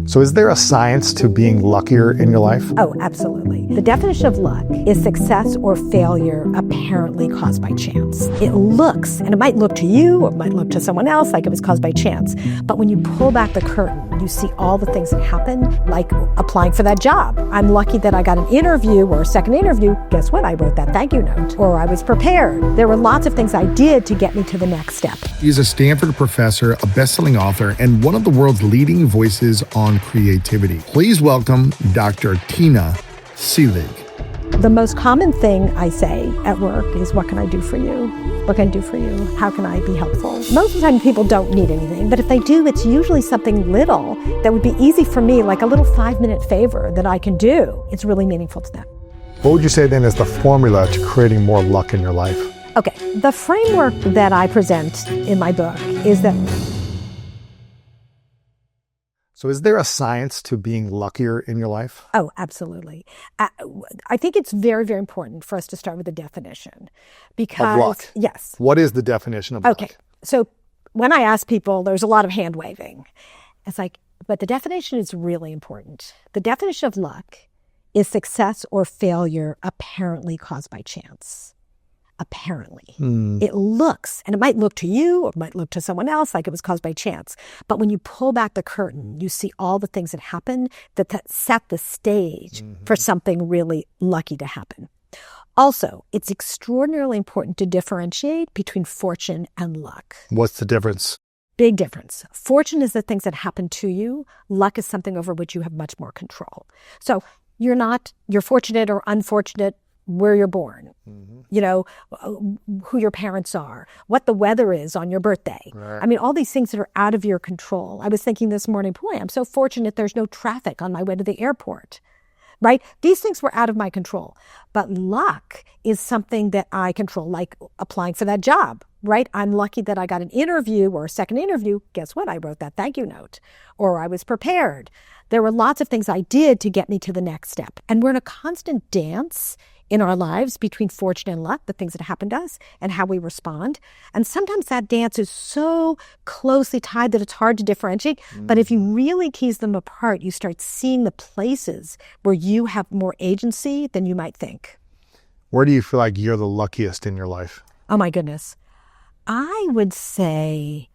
So is there a science to being luckier in your life? Oh, absolutely. The definition of luck is success or failure apparently caused by chance. It looks, and it might look to you or it might look to someone else like it was caused by chance. But when you pull back the curtain, you see all the things that happen, like applying for that job. I'm lucky that I got an interview or a second interview. Guess what? I wrote that thank you note, or I was prepared. There were lots of things I did to get me to the next step. He's a Stanford professor, a best-selling author, and one of the world's leading voices on creativity. Please welcome Dr. Tina Seelig. The most common thing I say at work is, what can I do for you? What can I do for you? How can I be helpful? Most of the time people don't need anything, but if they do, it's usually something little that would be easy for me, like a little 5-minute favor that I can do. It's really meaningful to them. What would you say then is the formula to creating more luck in your life? Okay, the framework that I present in my book is that. So is there a science to being luckier in your life? Oh, absolutely. I think it's very, very important for us to start with the definition. Because, of luck? Yes. What is the definition of luck? Okay, so when I ask people, there's a lot of hand waving. It's like, but the definition is really important. The definition of luck is success or failure apparently caused by chance. Apparently. It looks, and it might look to you or it might look to someone else like it was caused by chance. But when you pull back the curtain, you see all the things that happen that set the stage for something really lucky to happen. Also, it's extraordinarily important to differentiate between fortune and luck. What's the difference? Big difference. Fortune is the things that happen to you. Luck is something over which you have much more control. So you're fortunate or unfortunate where you're born, you know, who your parents are, what the weather is on your birthday. Right. I mean, all these things that are out of your control. I was thinking this morning, boy, I'm so fortunate there's no traffic on my way to the airport, right? These things were out of my control. But luck is something that I control, like applying for that job, right? I'm lucky that I got an interview or a second interview. Guess what? I wrote that thank you note, or I was prepared. There were lots of things I did to get me to the next step. And we're in a constant dance in our lives between fortune and luck, the things that happen to us and how we respond. And sometimes that dance is so closely tied that it's hard to differentiate. But if you really tease them apart, you start seeing the places where you have more agency than you might think. Where do you feel like you're the luckiest in your life? Oh my goodness. I would say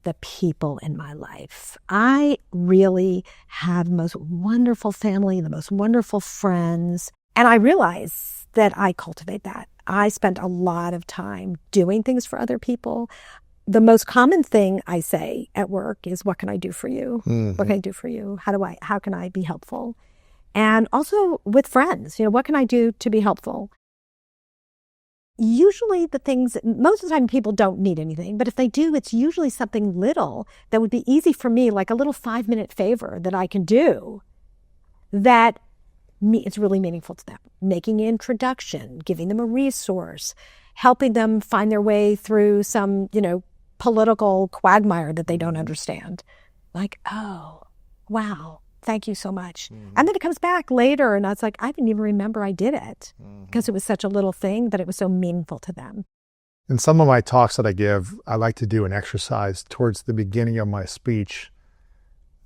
the people in my life. I really have the most wonderful family, the most wonderful friends. And I realize that I cultivate that. I spent a lot of time doing things for other people. The most common thing I say at work is, what can I do for you? What can I do for you? How can I be helpful? And also with friends, you know, what can I do to be helpful? Usually most of the time people don't need anything, but if they do, it's usually something little that would be easy for me, like a little 5-minute favor that I can do that it's really meaningful to them. Making an introduction, giving them a resource, helping them find their way through some, you know, political quagmire that they don't understand. Like, oh, wow, thank you so much. And then it comes back later and I was like, I didn't even remember I did it because it was such a little thing that it was so meaningful to them. In some of my talks that I give, I like to do an exercise towards the beginning of my speech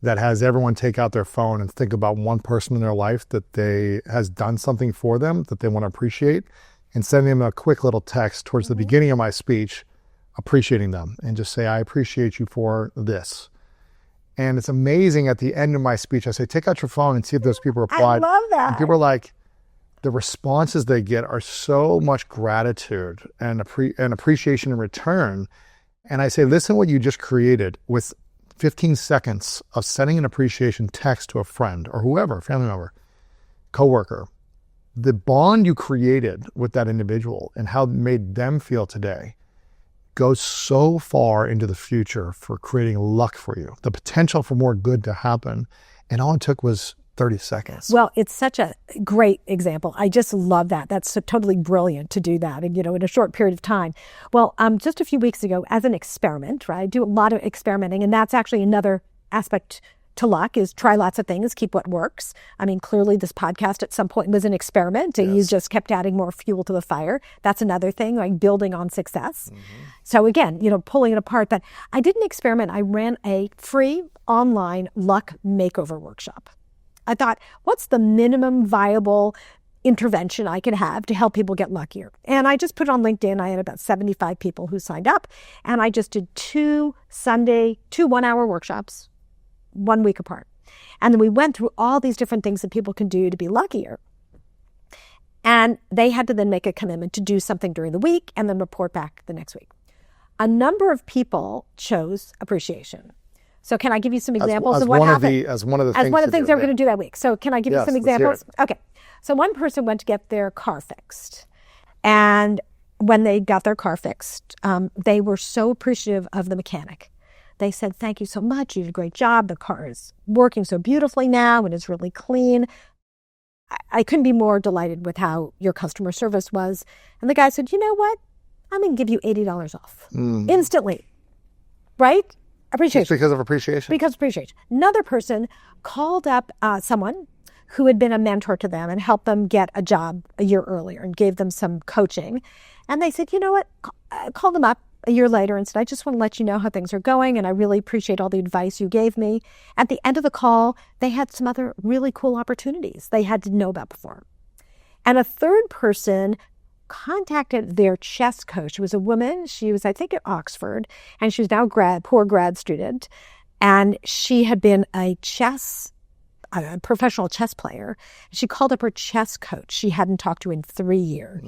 that has everyone take out their phone and think about one person in their life that has done something for them that they want to appreciate, and send them a quick little text towards the beginning of my speech, appreciating them, and just say, I appreciate you for this. And it's amazing at the end of my speech, I say, take out your phone and see if those people replied. I love that. And people are like, the responses they get are so much gratitude and appreciation in return. And I say, listen what you just created with 15 seconds of sending an appreciation text to a friend or whoever, family member, coworker. The bond you created with that individual and how it made them feel today goes so far into the future for creating luck for you, the potential for more good to happen. And all it took was 30 seconds. Well, it's such a great example. I just love that. That's so totally brilliant to do that, and in a short period of time. Well, just a few weeks ago, as an experiment, right? I do a lot of experimenting, and that's actually another aspect to luck, is try lots of things, keep what works. I mean, clearly this podcast at some point was an experiment, and you just kept adding more fuel to the fire. That's another thing, like building on success. So again, pulling it apart. But I did an experiment. I ran a free online luck makeover workshop. I thought, what's the minimum viable intervention I could have to help people get luckier? And I just put it on LinkedIn. I had about 75 people who signed up, and I just did 2 1-hour workshops, 1 week apart. And then we went through all these different things that people can do to be luckier. And they had to then make a commitment to do something during the week and then report back the next week. A number of people chose appreciation. So can I give you some examples of what happened? As one of the things they were going to do that week. So can I give you some examples? Okay. So one person went to get their car fixed. And when they got their car fixed, they were so appreciative of the mechanic. They said, thank you so much. You did a great job. The car is working so beautifully now and it's really clean. I couldn't be more delighted with how your customer service was. And the guy said, you know what? I'm going to give you $80 off instantly. Right? Appreciation. Just because of appreciation? Because of appreciation. Another person called up someone who had been a mentor to them and helped them get a job a year earlier and gave them some coaching. And they said, you know what? I called them up a year later and said, I just want to let you know how things are going, and I really appreciate all the advice you gave me. At the end of the call, they had some other really cool opportunities they had to know about before. And a third person contacted their chess coach. She was a woman. She was, I think, at Oxford, and she was now poor grad student. And she had been a professional chess player. She called up her chess coach she hadn't talked to in 3 years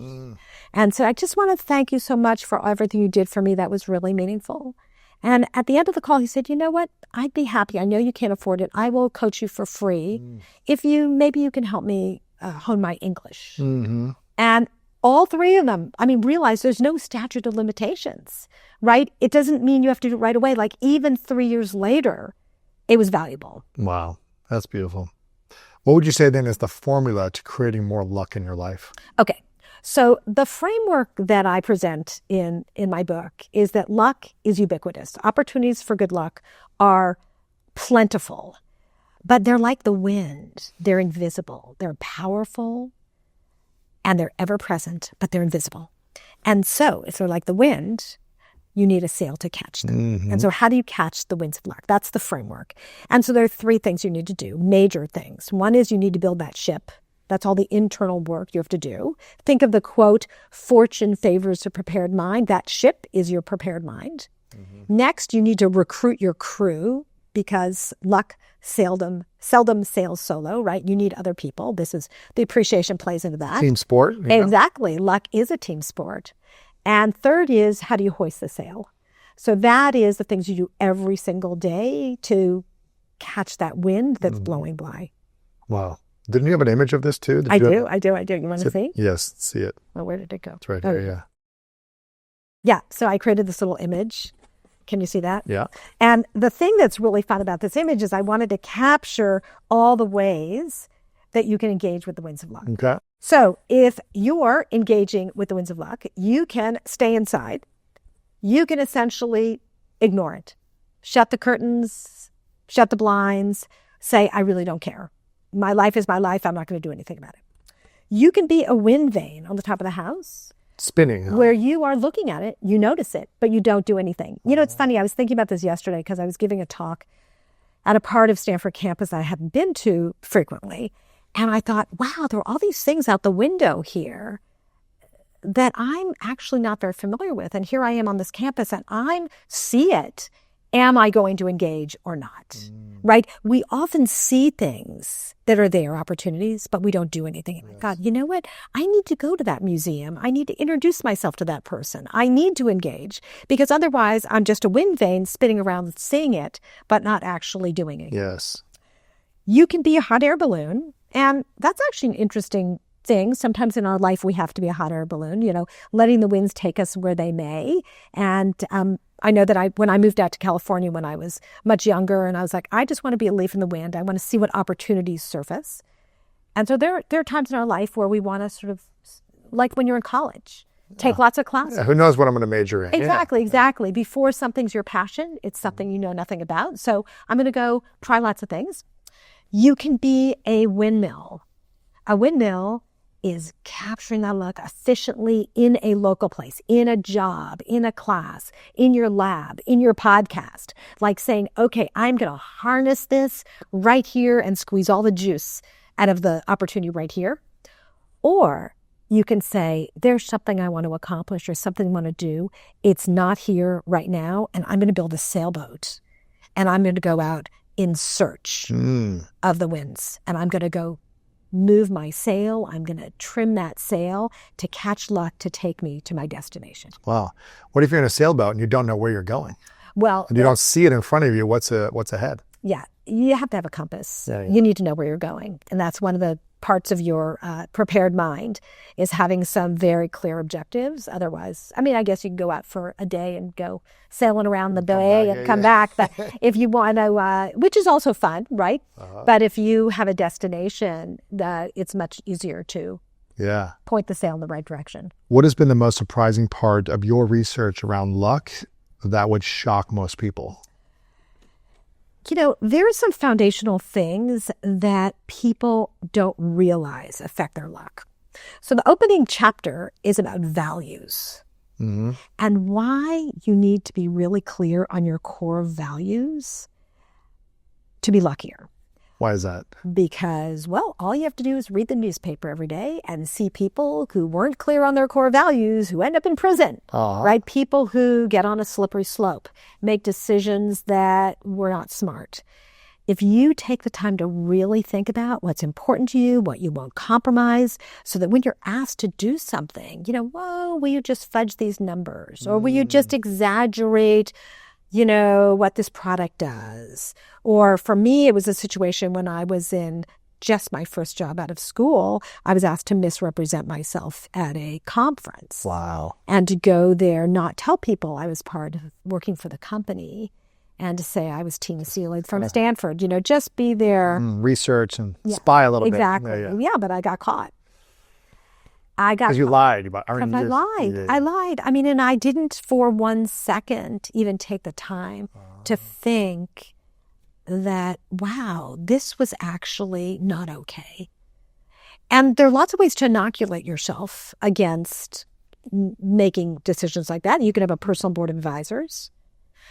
and said, I just want to thank you so much for everything you did for me. That was really meaningful. And at the end of the call, he said, you know what? I'd be happy. I know you can't afford it. I will coach you for free. If maybe you can help me hone my English. And all 3 of them, realize there's no statute of limitations, right? It doesn't mean you have to do it right away. Like even 3 years later, it was valuable. Wow. That's beautiful. What would you say then is the formula to creating more luck in your life? Okay. So the framework that I present in my book is that luck is ubiquitous. Opportunities for good luck are plentiful, but they're like the wind. They're invisible. They're powerful, and they're ever present, but they're invisible. And so if they're like the wind, you need a sail to catch them. And so how do you catch the winds of luck? That's the framework. And so there are 3 things you need to do, major things. One is you need to build that ship. That's all the internal work you have to do. Think of the quote, fortune favors a prepared mind. That ship is your prepared mind. Next, you need to recruit your crew, because luck seldom sails solo, right? You need other people. This is the appreciation plays into that. Team sport. Exactly. Luck is a team sport. And third is, how do you hoist the sail? So that is the things you do every single day to catch that wind that's blowing by. Wow. Didn't you have an image of this too? I do. You want to see? Yes, see it. Well, where did it go? It's right here, yeah. Yeah, so I created this little image. Can you see that? Yeah. And the thing that's really fun about this image is I wanted to capture all the ways that you can engage with the winds of luck. Okay. So if you're engaging with the winds of luck, you can stay inside. You can essentially ignore it. Shut the curtains, shut the blinds, say, I really don't care. My life is my life. I'm not going to do anything about it. You can be a wind vane on the top of the house. Spinning. Huh? Where you are looking at it, you notice it, but you don't do anything. You know, it's funny. I was thinking about this yesterday because I was giving a talk at a part of Stanford campus I hadn't been to frequently. And I thought, wow, there are all these things out the window here that I'm actually not very familiar with. And here I am on this campus and I see it. Am I going to engage or not? Right? We often see things that are there, opportunities, but we don't do anything. Yes. God, you know what? I need to go to that museum. I need to introduce myself to that person. I need to engage, because otherwise I'm just a wind vane spinning around seeing it, but not actually doing it. Yes. You can be a hot air balloon. And that's actually an interesting thing. Sometimes in our life, we have to be a hot air balloon, letting the winds take us where they may. And I know that when I moved out to California when I was much younger, and I was like, I just want to be a leaf in the wind. I want to see what opportunities surface. And so there are times in our life where we want to sort of, like when you're in college, take lots of classes. Yeah, who knows what I'm going to major in? Exactly. Before something's your passion, it's something you know nothing about. So I'm going to go try lots of things. You can be a windmill. A windmill is capturing that luck efficiently in a local place, in a job, in a class, in your lab, in your podcast. Like saying, okay, I'm going to harness this right here and squeeze all the juice out of the opportunity right here. Or you can say, there's something I want to accomplish or something I want to do. It's not here right now, and I'm going to build a sailboat, and I'm going to go out in search of the winds, and I'm going to go move my sail. I'm going to trim that sail to catch luck to take me to my destination. Wow. What if you're in a sailboat and you don't know where you're going? Well, And you don't see it in front of you, what's ahead? yeah, you have to have a compass. Yeah. You need to know where you're going. And that's one of the parts of your prepared mind, is having some very clear objectives. Otherwise, I mean, I guess you can go out for a day and go sailing around the bay and come back. But if you want to, which is also fun, right? But if you have a destination, that it's much easier to point the sail in the right direction. What has been the most surprising part of your research around luck that would shock most people? You know, there are some foundational things that people don't realize affect their luck. So the opening chapter is about values and why you need to be really clear on your core values to be luckier. Why is that? Because, well, all you have to do is read the newspaper every day and see people who weren't clear on their core values who end up in prison, right? People who get on a slippery slope, make decisions that were not smart. If you take the time to really think about what's important to you, what you won't compromise, so that when you're asked to do something, you know, whoa, will you just fudge these numbers? Or will you just exaggerate, you know, what this product does? Or for me, it was a situation when I was in just my first job out of school. I was asked to misrepresent myself at a conference. Wow. And to go there, not tell people I was part of working for the company, and to say I was Tina Seelig from Stanford. You know, just be there. Research and spy a little bit. Exactly. Yeah, but I got caught. Because you lied. I lied. I lied. I mean, and I didn't for 1 second even take the time to think that, wow, this was actually not okay. And there are lots of ways to inoculate yourself against making decisions like that. You can have a personal board of advisors,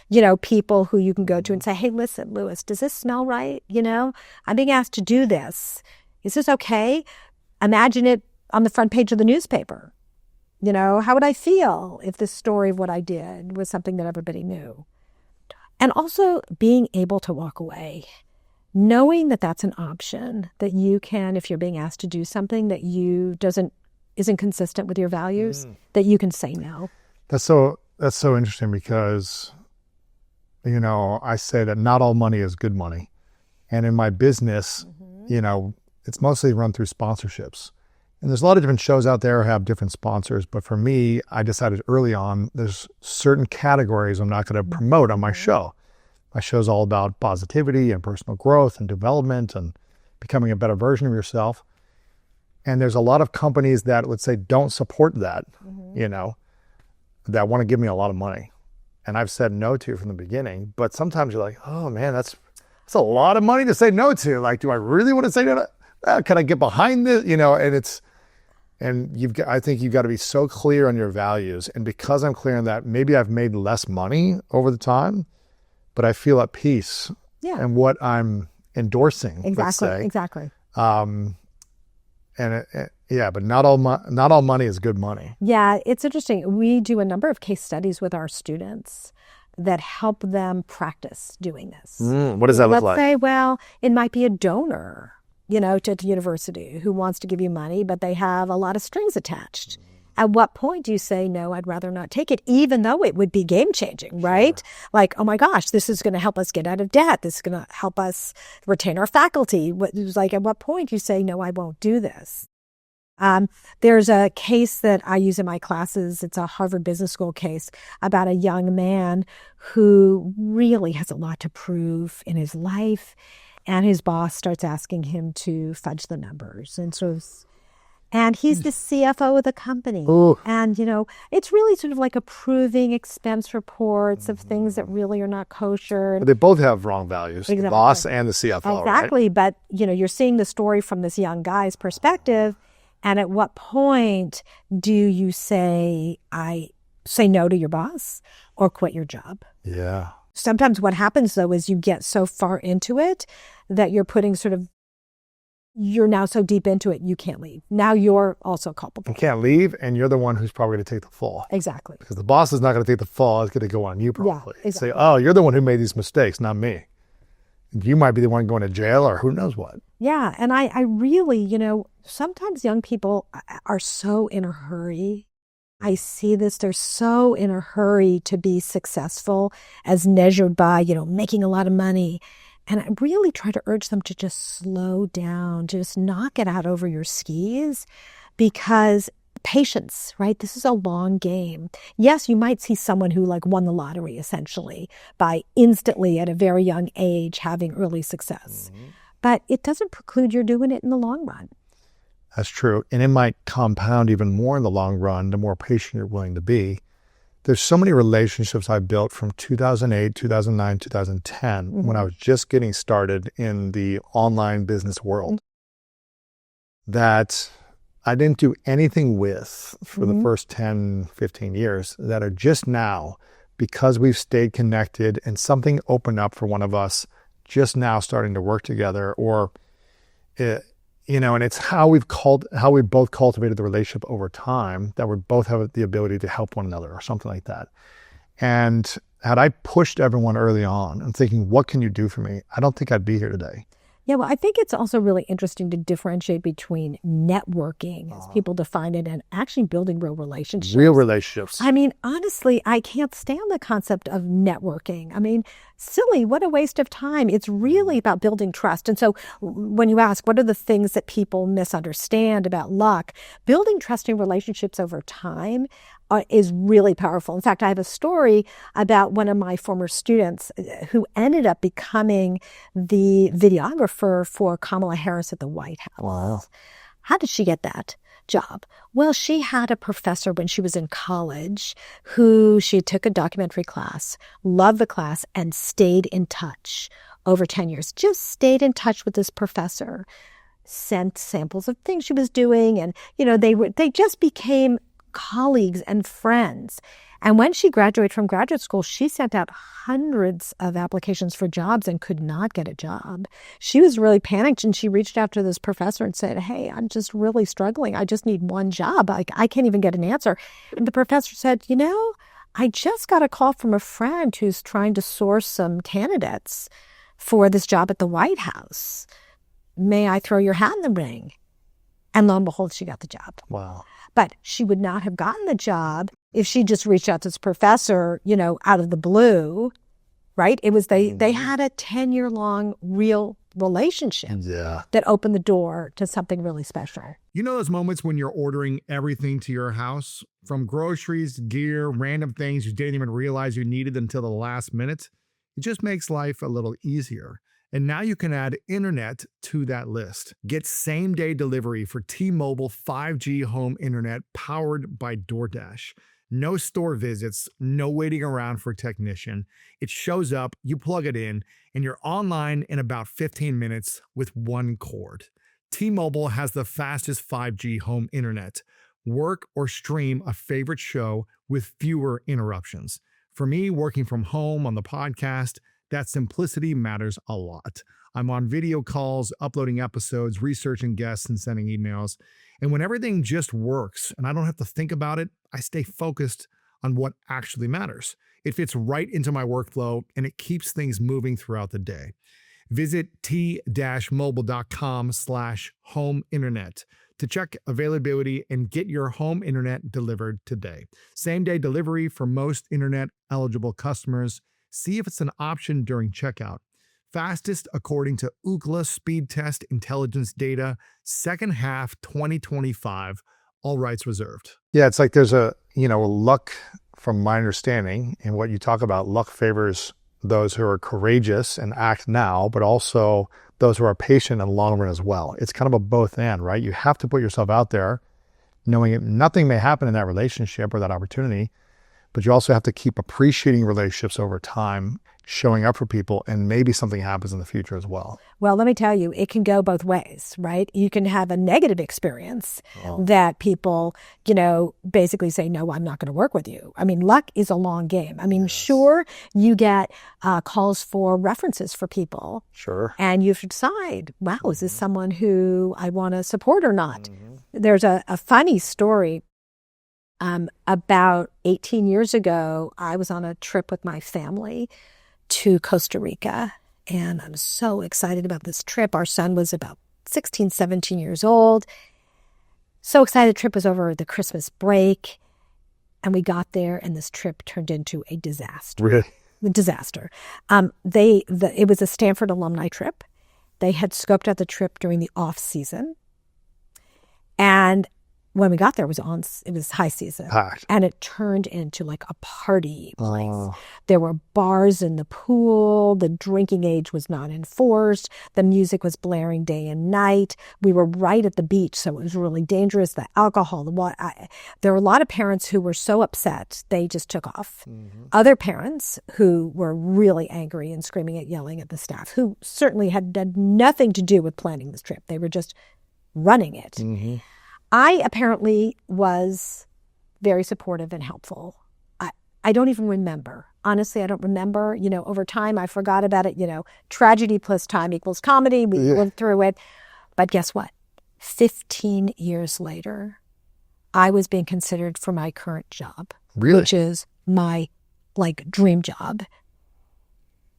you know, people who you can go to and say, hey, listen, Louis, does this smell right? You know, I'm being asked to do this. Is this okay? Imagine it on the front page of the newspaper. You know, how would I feel if this story of what I did was something that everybody knew? And also being able to walk away, knowing that that's an option, that you can, if you're being asked to do something that isn't consistent with your values, that you can say no. That's so interesting because, you know, I say that not all money is good money. And in my business, you know, it's mostly run through sponsorships. And there's a lot of different shows out there who have different sponsors. But for me, I decided early on, there's certain categories I'm not going to promote on my show. My show's all about positivity and personal growth and development and becoming a better version of yourself. And there's a lot of companies that, let's say, don't support that, you know, that want to give me a lot of money. And I've said no to from the beginning. But sometimes you're like, oh, man, that's a lot of money to say no to. Like, do I really want to say no to? Can I get behind this? You know, and I think you've got to be so clear on your values. And because I'm clear on that, maybe I've made less money over the time, but I feel at peace in what I'm endorsing. Exactly. But not all money is good money. Yeah, it's interesting. We do a number of case studies with our students that help them practice doing this. What does that look like? Let's say, well, it might be a donor, you know, to the university who wants to give you money, but they have a lot of strings attached. At what point do you say, no, I'd rather not take it, even though it would be game-changing, right? Like, oh my gosh, this is going to help us get out of debt. This is going to help us retain our faculty. Like, at what point do you say, no, I won't do this? There's a case that I use in my classes. It's a Harvard Business School case about a young man who really has a lot to prove in his life. And his boss starts asking him to fudge the numbers. And he's the CFO of the company. Ooh. And, you know, it's really sort of like approving expense reports of things that really are not kosher. But they both have wrong values, Exactly. The boss and the CFO, Exactly. right? But, you know, you're seeing the story from this young guy's perspective. And at what point do you say no to your boss or quit your job? Yeah. Sometimes what happens, though, is you get so far into it that you're now so deep into it, you can't leave. Now you're also culpable. You can't leave, and you're the one who's probably going to take the fall. Exactly. Because the boss is not going to take the fall. It's going to go on you probably. Yeah, exactly. Say, oh, you're the one who made these mistakes, not me. You might be the one going to jail or who knows what. Yeah. And I really, sometimes young people are so in a hurry. I see this. They're so in a hurry to be successful as measured by, making a lot of money. And I really try to urge them to just slow down, just knock it out over your skis, because patience, right? This is a long game. Yes, you might see someone who won the lottery essentially by instantly at a very young age having early success. Mm-hmm. But it doesn't preclude you're doing it in the long run. That's true. And it might compound even more in the long run, the more patient you're willing to be. There's so many relationships I built from 2008, 2009, 2010, mm-hmm. when I was just getting started in the online business world, that I didn't do anything with for mm-hmm. the first 10, 15 years, that are just now, because we've stayed connected and something opened up for one of us just now starting to work together, or and it's how we both cultivated the relationship over time, that we both have the ability to help one another or something like that. And had I pushed everyone early on and thinking, what can you do for me? I don't think I'd be here today. Yeah, well, I think it's also really interesting to differentiate between networking, as people define it, and actually building real relationships. Real relationships. I mean, honestly, I can't stand the concept of networking. I mean, silly, what a waste of time. It's really about building trust. And so when you ask, what are the things that people misunderstand about luck? Building trusting relationships over time is really powerful. In fact, I have a story about one of my former students who ended up becoming the videographer for Kamala Harris at the White House. Wow. How did she get that job? Well, she had a professor when she was in college who she took a documentary class, loved the class, and stayed in touch over 10 years. Just stayed in touch with this professor, sent samples of things she was doing, and they just became colleagues and friends. And when she graduated from graduate school, she sent out hundreds of applications for jobs and could not get a job. She was really panicked, and she reached out to this professor and said, hey, I'm just really struggling. I just need one job. I can't even get an answer. And the professor said, I just got a call from a friend who's trying to source some candidates for this job at the White House. May I throw your hat in the ring? And lo and behold, she got the job. Wow. But she would not have gotten the job if she just reached out to this professor, out of the blue, right? It was they had a 10-year-long real relationship that opened the door to something really special. You know those moments when you're ordering everything to your house, from groceries, gear, random things you didn't even realize you needed until the last minute? It just makes life a little easier. And now you can add internet to that list. Get same-day delivery for T-Mobile 5G home internet powered by DoorDash. No store visits, no waiting around for a technician. It shows up, you plug it in, and you're online in about 15 minutes with one cord. T-Mobile has the fastest 5G home internet. Work or stream a favorite show with fewer interruptions. For me, working from home on the podcast, that simplicity matters a lot. I'm on video calls, uploading episodes, researching guests, and sending emails. And when everything just works and I don't have to think about it, I stay focused on what actually matters. It fits right into my workflow, and it keeps things moving throughout the day. Visit t-mobile.com/home internet to check availability and get your home internet delivered today. Same-day delivery for most internet-eligible customers. See if it's an option during checkout. Fastest according to Ookla speed test intelligence data, second half 2025, all rights reserved. Yeah, it's like there's luck, from my understanding, and what you talk about, luck favors those who are courageous and act now, but also those who are patient in the long run as well. It's kind of a both and, right? You have to put yourself out there, knowing nothing may happen in that relationship or that opportunity, but you also have to keep appreciating relationships over time, showing up for people, and maybe something happens in the future as well. Well, let me tell you, it can go both ways, right? You can have a negative experience that people, basically say, no, I'm not going to work with you. I mean, luck is a long game. I mean, sure, you get calls for references for people. Sure. And you have to decide, wow, is this someone who I want to support or not? There's a funny story. About 18 years ago, I was on a trip with my family to Costa Rica, and I'm so excited about this trip. Our son was about 16, 17 years old. So excited. The trip was over the Christmas break, and we got there, and this trip turned into a disaster. Really? A disaster. It was a Stanford alumni trip. They had scoped out the trip during the off season, and when we got there, it was high season. Packed. And it turned into like a party place. There were bars in the pool. The drinking age was not enforced. The music was blaring day and night. We were right at the beach, so it was really dangerous. The alcohol, the water. There were a lot of parents who were so upset, they just took off. Other parents who were really angry and screaming and yelling at the staff, who certainly had done nothing to do with planning this trip. They were just running it. I apparently was very supportive and helpful. I don't even remember. Honestly, I don't remember. Over time, I forgot about it. Tragedy plus time equals comedy. We went through it. But guess what? 15 years later, I was being considered for my current job. Really? Which is my, dream job.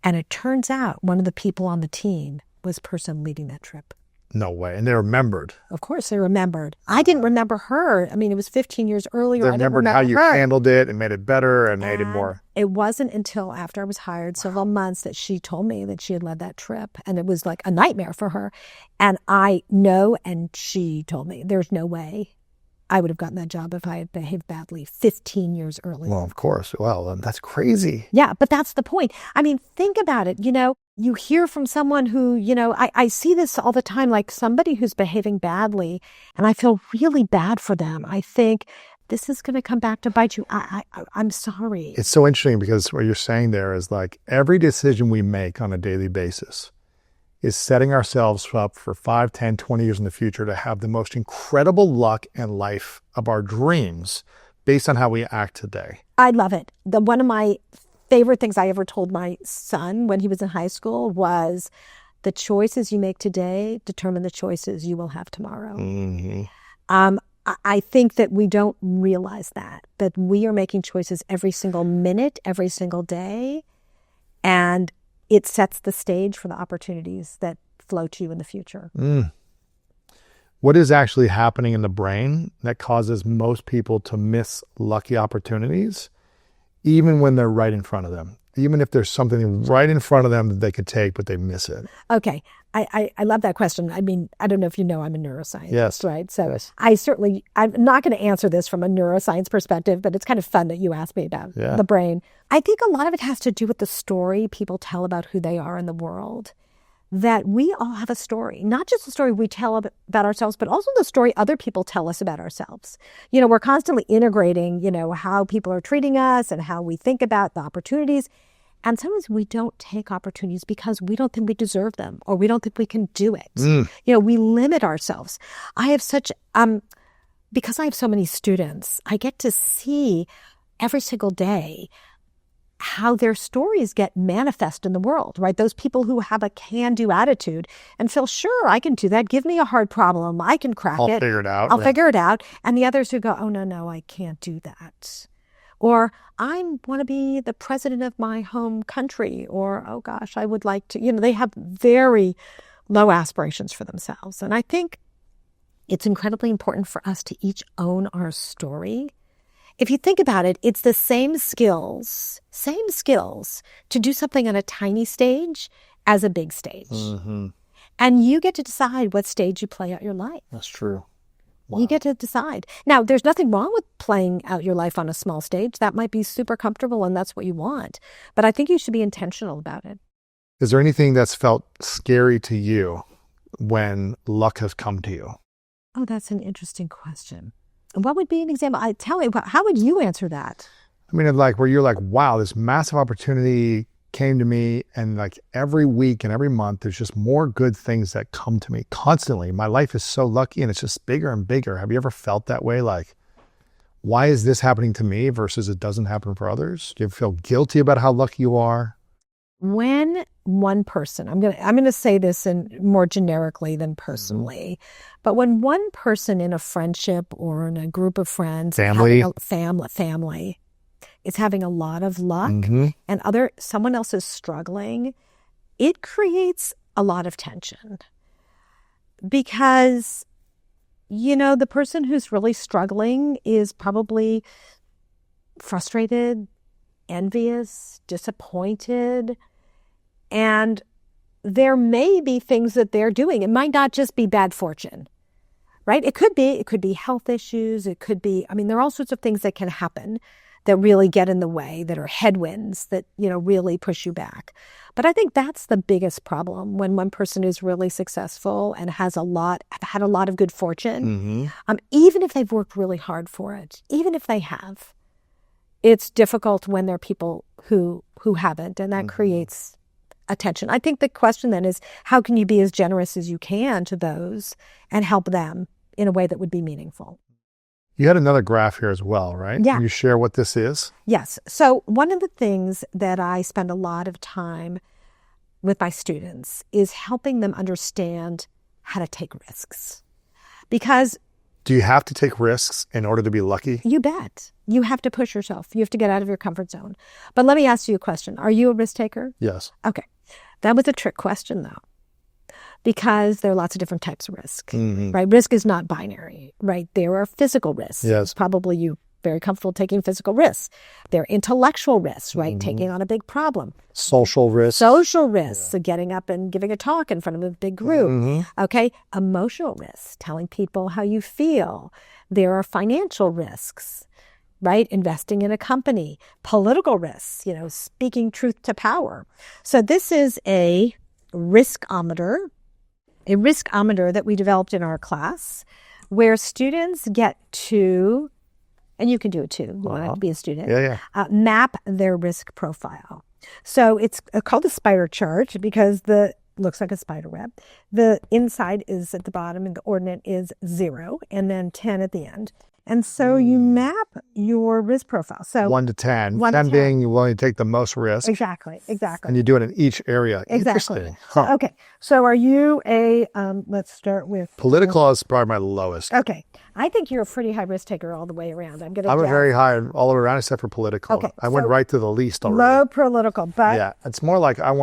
And it turns out one of the people on the team was the person leading that trip. No way. And they remembered. Of course they remembered. I didn't remember her. I mean, it was 15 years earlier. They remembered how you handled it and made it better and made it more. It wasn't until after I was hired, several months, that she told me that she had led that trip. And it was like a nightmare for her. And I know, and she told me, there's no way I would have gotten that job if I had behaved badly 15 years earlier. Well, of course. Well, that's crazy. Yeah, but that's the point. I mean, think about it. You hear from someone who, I see this all the time, like somebody who's behaving badly, and I feel really bad for them. I think this is going to come back to bite you. I'm sorry. It's so interesting because what you're saying there is like every decision we make on a daily basis is setting ourselves up for 5, 10, 20 years in the future to have the most incredible luck and life of our dreams based on how we act today. I love it. One of my favorite things I ever told my son when he was in high school was, the choices you make today determine the choices you will have tomorrow. I think that we don't realize that we are making choices every single minute, every single day, and it sets the stage for the opportunities that flow to you in the future. What is actually happening in the brain that causes most people to miss lucky opportunities, even when they're right in front of them? Even if there's something right in front of them that they could take, but they miss it. Okay. I love that question. I mean, I don't know if you know I'm a neuroscientist, yes. right? So yes. I'm not going to answer this from a neuroscience perspective, but it's kind of fun that you asked me about the brain. I think a lot of it has to do with the story people tell about who they are in the world. That we all have a story, not just the story we tell about ourselves, but also the story other people tell us about ourselves. We're constantly integrating, how people are treating us and how we think about the opportunities. And sometimes we don't take opportunities because we don't think we deserve them or we don't think we can do it. We limit ourselves. I have because I have so many students, I get to see every single day how their stories get manifest in the world, right? Those people who have a can-do attitude and feel, sure, I can do that. Give me a hard problem. I can crack it. I'll figure it out. I'll figure it out. And the others who go, oh, no, I can't do that. Or I want to be the president of my home country. Or, oh gosh, I would like to, they have very low aspirations for themselves. And I think it's incredibly important for us to each own our story. If you think about it, it's the same skills to do something on a tiny stage as a big stage. And you get to decide what stage you play out your life. That's true. Wow. You get to decide. Now, there's nothing wrong with playing out your life on a small stage. That might be super comfortable and that's what you want. But I think you should be intentional about it. Is there anything that's felt scary to you when luck has come to you? Oh, that's an interesting question. What would be an example? Tell me, how would you answer that? I mean, like where you're like, wow, this massive opportunity came to me, and like every week and every month, there's just more good things that come to me constantly. My life is so lucky and it's just bigger and bigger. Have you ever felt that way? Like, why is this happening to me versus it doesn't happen for others? Do you ever feel guilty about how lucky you are? When one person, I'm gonna say this in more generically than personally, but when one person in a friendship or in a group of friends, Family is having a lot of luck, Mm-hmm. and someone else is struggling, it creates a lot of tension. Because, the person who's really struggling is probably frustrated, envious, disappointed, and there may be things that they're doing. It might not just be bad fortune, right? It could be health issues. It could be, there are all sorts of things that can happen that really get in the way, that are headwinds that, really push you back. But I think that's the biggest problem when one person is really successful and had a lot of good fortune. Even if they've worked really hard for it, even if they have, it's difficult when there are people who haven't, and that creates a tension. I think the question then is, how can you be as generous as you can to those and help them in a way that would be meaningful? You had another graph here as well, right? Yeah. Can you share what this is? Yes. So one of the things that I spend a lot of time with my students is helping them understand how to take risks. Because Do you have to take risks in order to be lucky? you bet. You have to push yourself. You have to get out of your comfort zone. But let me ask you a question. Are you a risk taker? Yes. Okay. That was a trick question, though, because there are lots of different types of risk, right? Risk is not binary, right? There are physical risks. Yes. Probably you very comfortable taking physical risks. There are intellectual risks, right? Taking on a big problem. Social risks. Social risks, so getting up and giving a talk in front of a big group. Okay. Emotional risks, telling people how you feel. There are financial risks, right? Investing in a company. Political risks, speaking truth to power. So this is a riskometer that we developed in our class where students get to, and you can do it too, you don't have to be a student, map their risk profile. So it's called a spider chart because looks like a spider web. The inside is at the bottom and the ordinate is 0 and then 10 at the end. And so you map your risk profile. So 1 to 10. 1 to 10 10. being you want to take the most risk. Exactly. And you do it in each area. Exactly. Interesting. Huh. Okay. So are you let's start with Political is probably my lowest. Okay. I think you're a pretty high risk taker all the way around. I'm a very high all the way around except for political. Okay, I went so right to the least already. low political, but Yeah. It's more like I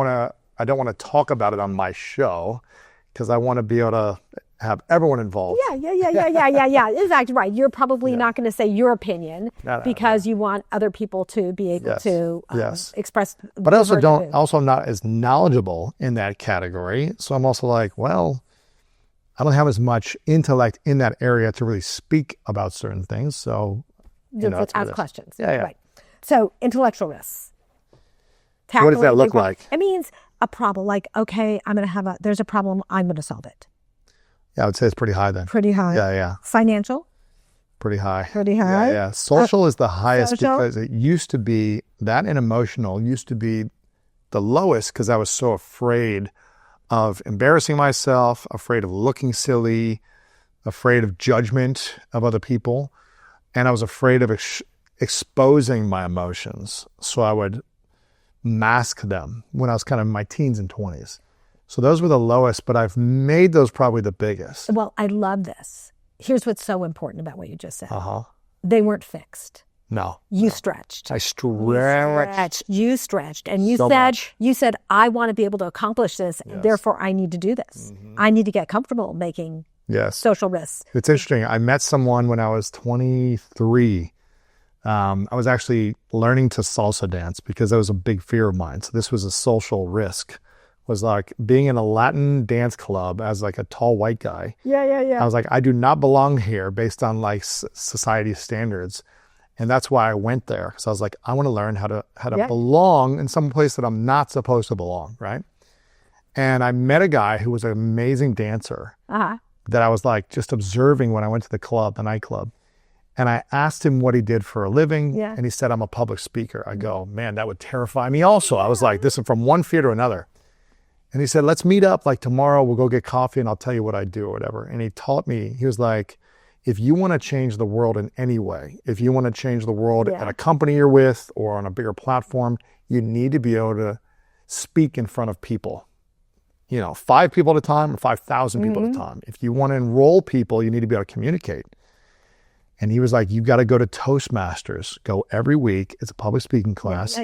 don't want to talk about it on my show because I want to be able to have everyone involved. Yeah. Exactly right. You're probably not going to say your opinion No, because you want other people to be able to express. But I also am not as knowledgeable in that category. So I'm also like, well, I don't have as much intellect in that area to really speak about certain things. So, Let's ask questions. Yeah. Right. So intellectual risks. What does that look like? It means a problem. Like, okay, there's a problem. I'm going to solve it. Yeah, I would say it's pretty high then. Pretty high. Yeah. Financial. Pretty high. Pretty high. Yeah. Social is the highest social? because it used to be, that and emotional used to be the lowest because I was so afraid of embarrassing myself, afraid of looking silly, afraid of judgment of other people. And I was afraid of exposing my emotions. So I would mask them when I was kind of in my teens and 20s. So those were the lowest, but I've made those probably the biggest. Well, I love this. Here's what's so important about what you just said. Uh-huh. They weren't fixed. No. You stretched. I stretched. You stretched. And you So said, I want to be able to accomplish this. Yes. Therefore, I need to do this. I need to get comfortable making Yes. social risks. It's interesting. I met someone when I was 23. I was actually learning to salsa dance because that was a big fear of mine. So this was a social risk. Was like being in a Latin dance club as like a tall white guy. Yeah. I was like, I do not belong here based on like society standards. And that's why I went there. So I was like, I want to learn how to belong in some place that I'm not supposed to belong, right? And I met a guy who was an amazing dancer that I was like just observing when I went to the nightclub. And I asked him what he did for a living. Yeah. And he said, I'm a public speaker. I go, man, that would terrify me also. I was like, this is from one fear to another. And he said, let's meet up like tomorrow. We'll go get coffee and I'll tell you what I do or whatever. And he taught me, he was like, if you want to change the world in any way, if you want to change the world at a company you're with or on a bigger platform, you need to be able to speak in front of people. 5 people at a time or 5,000 people at a time. If you want to enroll people, you need to be able to communicate. And he was like, you got to go to Toastmasters, go every week. It's a public speaking class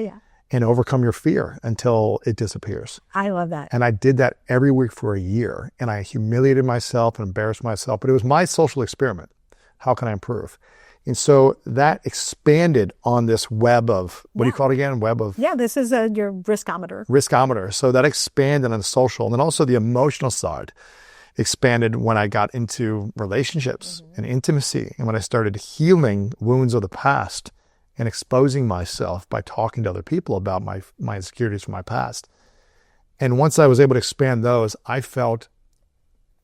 and overcome your fear until it disappears. I love that. And I did that every week for a year. And I humiliated myself and embarrassed myself, but it was my social experiment. How can I improve? And so that expanded on this web of, what do you call it again? Web of? Yeah, this is your riskometer. Riskometer. So that expanded on the social and then also the emotional side expanded when I got into relationships and intimacy and when I started healing wounds of the past and exposing myself by talking to other people about my insecurities from my past. And once I was able to expand those, I felt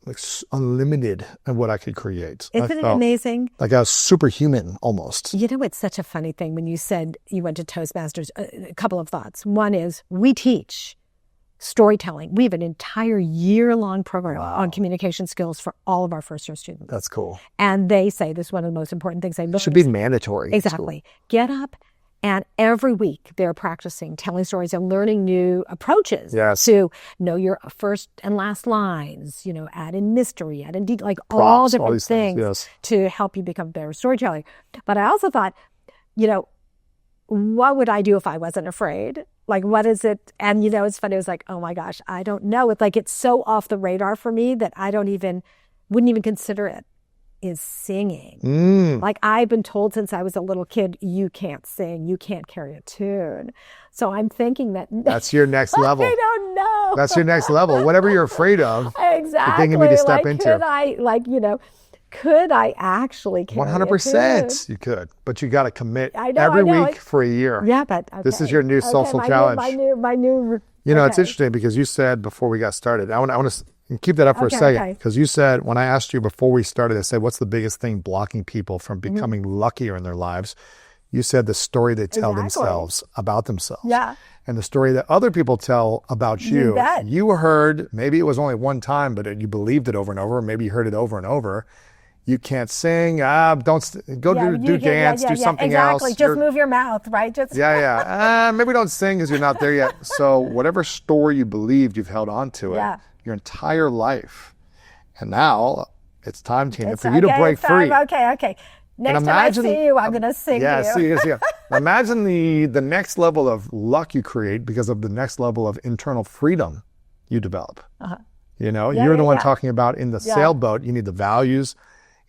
like unlimited in what I could create. Isn't it amazing? Like I was superhuman almost. It's such a funny thing when you said you went to Toastmasters. A couple of thoughts. One is we teach storytelling. We have an entire year-long program on communication skills for all of our first-year students. That's cool. And they say this is one of the most important things I learned. It should be mandatory. Exactly. Get up, and every week they're practicing telling stories and learning new approaches to know your first and last lines, add in mystery, add in detail, like props, all different all things to help you become a better storyteller. But I also thought, what would I do if I wasn't afraid? Like, what is it? And, it's funny. It was like, oh my gosh, I don't know. It's so off the radar for me that I wouldn't even consider it, is singing. Like I've been told since I was a little kid, you can't sing, you can't carry a tune. So I'm thinking that's your next level. I don't know. That's your next level. Whatever you're afraid of, exactly. the thing you need to step into. Could I actually carry 100% you could, but you got to commit every week for a year. Yeah, but this is your new social challenge. My new. It's interesting because you said before we got started, I want to keep that up for a second because you said, when I asked you before we started, I said, what's the biggest thing blocking people from becoming luckier in their lives? You said the story they tell themselves about themselves. Yeah. And the story that other people tell about you. You heard, maybe it was only one time, but you believed it over and over. Maybe you heard it over and over. You can't sing. Don't go do dance. Do something else. Exactly. Just move your mouth, right? Maybe don't sing because you're not there yet. So whatever story you believed, you've held on to it your entire life, and now it's time, Tina, for you to break free. Okay. Next time I see you, I'm going to sing to you. See you. Imagine the next level of luck you create because of the next level of internal freedom you develop. You're the one talking about in the sailboat. You need the values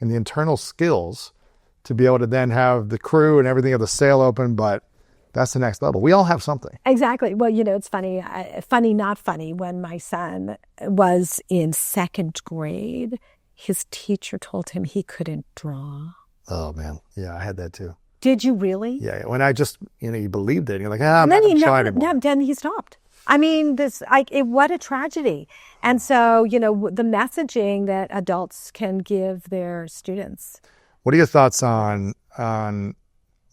and the internal skills to be able to then have the crew and everything of the sail open, but that's the next level. We all have something. Exactly. Well, it's funny, not funny, when my son was in second grade, his teacher told him he couldn't draw. Oh, man. Yeah, I had that too. Did you really? Yeah. When I just, you believed it. You're like, I'm not shy anymore. Then he stopped. I mean, what a tragedy. And so, the messaging that adults can give their students. What are your thoughts on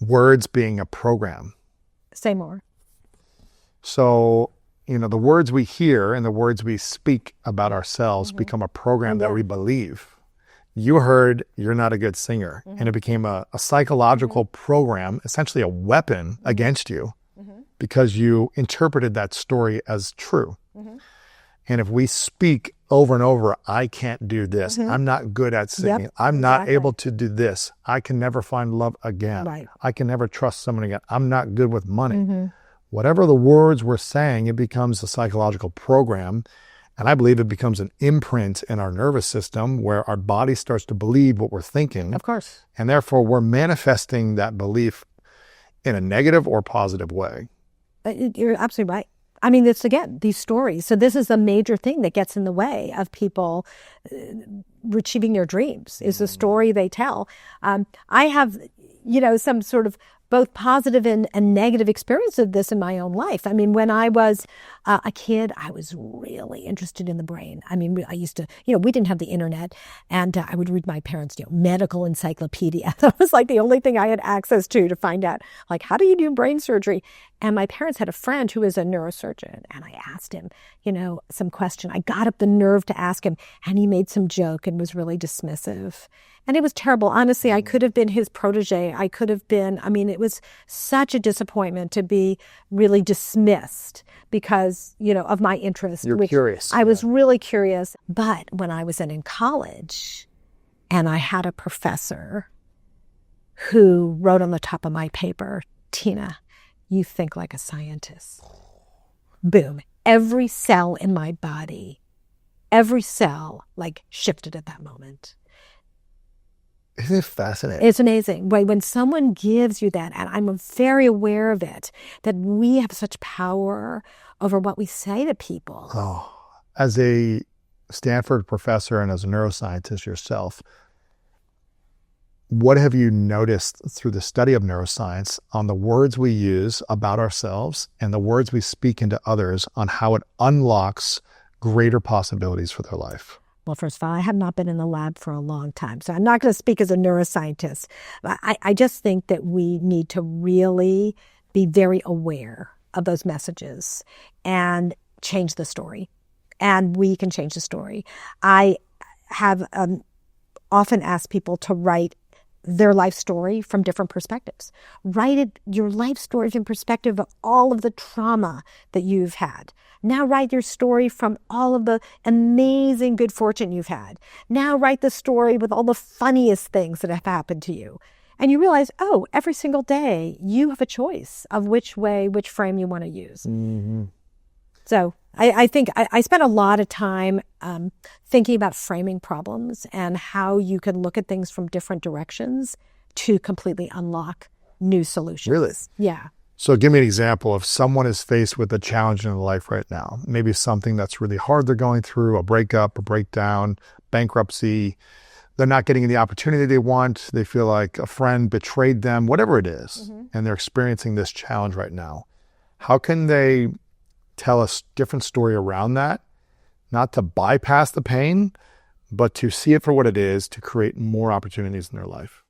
words being a program? Say more. So, the words we hear and the words we speak about ourselves become a program that we believe. You heard you're not a good singer, and it became a psychological program, essentially a weapon against you. Because you interpreted that story as true. And if we speak over and over, I can't do this. I'm not good at singing. I'm not able to do this. I can never find love again. Right. I can never trust someone again. I'm not good with money. Whatever the words we're saying, it becomes a psychological program. And I believe it becomes an imprint in our nervous system where our body starts to believe what we're thinking. Of course. And therefore, we're manifesting that belief in a negative or positive way. You're absolutely right. I mean, it's, again, these stories. So this is a major thing that gets in the way of people achieving their dreams, is the story they tell. I have, some sort of both positive and negative experience of this in my own life. I mean, when I was a kid, I was really interested in the brain. I mean, I used to, we didn't have the internet, and I would read my parents' medical encyclopedia. That was like the only thing I had access to find out, like, how do you do brain surgery? And my parents had a friend who is a neurosurgeon, and I asked him, some question. I got up the nerve to ask him, and he made some joke and was really dismissive. And it was terrible. Honestly, I could have been his protege. I could have been, it was such a disappointment to be really dismissed because, of my interest. You're curious. I was really curious. But when I was in college and I had a professor who wrote on the top of my paper, Tina, you think like a scientist. Boom. Every cell in my body, every cell shifted at that moment. Isn't it fascinating? It's amazing. When someone gives you that, and I'm very aware of it, that we have such power over what we say to people. Oh, as a Stanford professor and as a neuroscientist yourself, what have you noticed through the study of neuroscience on the words we use about ourselves and the words we speak into others on how it unlocks greater possibilities for their life? Well, first of all, I have not been in the lab for a long time, so I'm not going to speak as a neuroscientist. I just think that we need to really be very aware of those messages and change the story. And we can change the story. I have often asked people to write their life story from different perspectives. Write your life story from perspective of all of the trauma that you've had. Now write your story from all of the amazing good fortune you've had. Now write the story with all the funniest things that have happened to you. And you realize, every single day you have a choice of which frame you want to use. Mm-hmm. So I think I spent a lot of time thinking about framing problems and how you can look at things from different directions to completely unlock new solutions. Really? Yeah. So give me an example of someone is faced with a challenge in their life right now. Maybe something that's really hard they're going through, a breakup, a breakdown, bankruptcy. They're not getting the opportunity they want. They feel like a friend betrayed them, whatever it is, and they're experiencing this challenge right now. How can they tell a different story around that? Not to bypass the pain, but to see it for what it is, to create more opportunities in their life.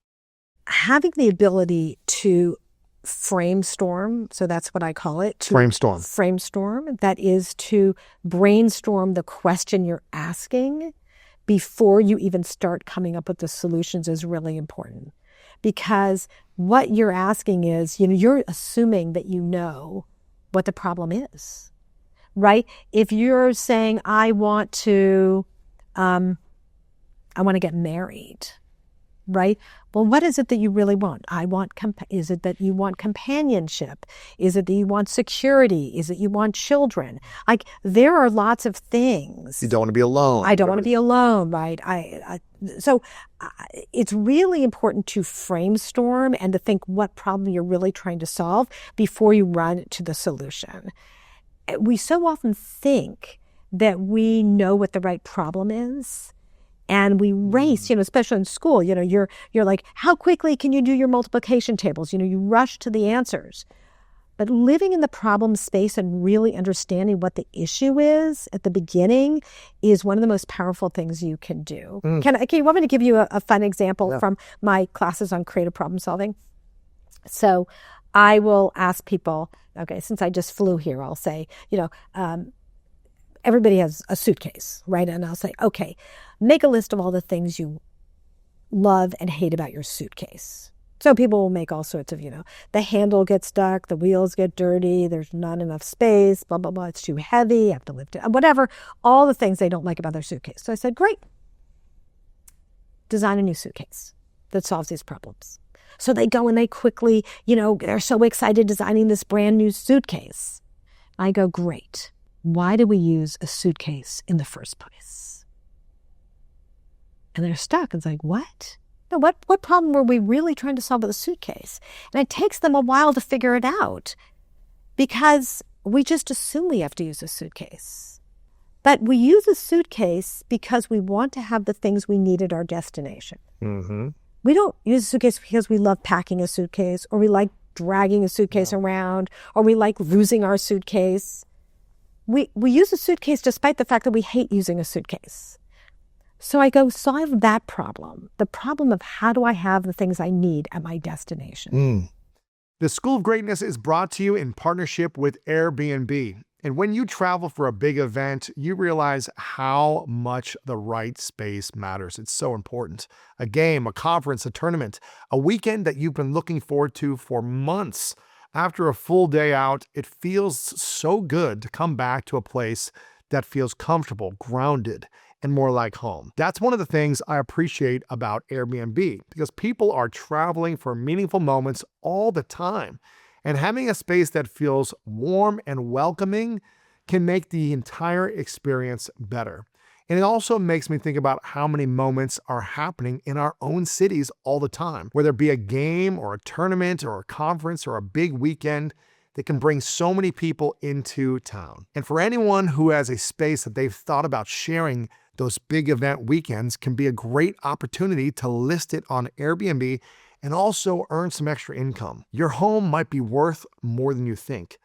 Having the ability to framestorm, so that's what I call it. Framestorm. Framestorm, that is to brainstorm the question you're asking before you even start coming up with the solutions is really important. Because what you're asking is, you're assuming that you know what the problem is, right? If you're saying, I want to get married, right? Well, what is it that you really want? Is it that you want companionship? Is it that you want security? Is it you want children? There are lots of things. You don't want to be alone. I don't want to be alone, right? So it's really important to framestorm and to think what problem you're really trying to solve before you run to the solution. We so often think that we know what the right problem is. And we race, especially in school, you're like, how quickly can you do your multiplication tables? You rush to the answers. But living in the problem space and really understanding what the issue is at the beginning is one of the most powerful things you can do. Can you want me to give you a fun example from my classes on creative problem solving? So I will ask people, okay, since I just flew here, I'll say, everybody has a suitcase, right? And I'll say, okay, make a list of all the things you love and hate about your suitcase. So people will make all sorts of, the handle gets stuck, the wheels get dirty, there's not enough space, blah, blah, blah, it's too heavy, I have to lift it, whatever, all the things they don't like about their suitcase. So I said, great, design a new suitcase that solves these problems. So they go and they quickly, they're so excited designing this brand new suitcase. I go, great. Why do we use a suitcase in the first place? And they're stuck. It's like, what? No, what problem were we really trying to solve with a suitcase? And it takes them a while to figure it out because we just assume we have to use a suitcase. But we use a suitcase because we want to have the things we need at our destination. Mm-hmm. We don't use a suitcase because we love packing a suitcase or we like dragging a suitcase around, or we like losing our suitcase. We use a suitcase despite the fact that we hate using a suitcase. So I go solve that problem, the problem of how do I have the things I need at my destination. The School of Greatness is brought to you in partnership with Airbnb. And when you travel for a big event, you realize how much the right space matters. It's so important. A game, a conference, a tournament, a weekend that you've been looking forward to for months. After a full day out, it feels so good to come back to a place that feels comfortable, grounded, and more like home. That's one of the things I appreciate about Airbnb, because people are traveling for meaningful moments all the time. And having a space that feels warm and welcoming can make the entire experience better. And it also makes me think about how many moments are happening in our own cities all the time, whether it be a game or a tournament or a conference or a big weekend that can bring so many people into town. And for anyone who has a space that they've thought about sharing, those big event weekends can be a great opportunity to list it on Airbnb and also earn some extra income. Your home might be worth more than you think.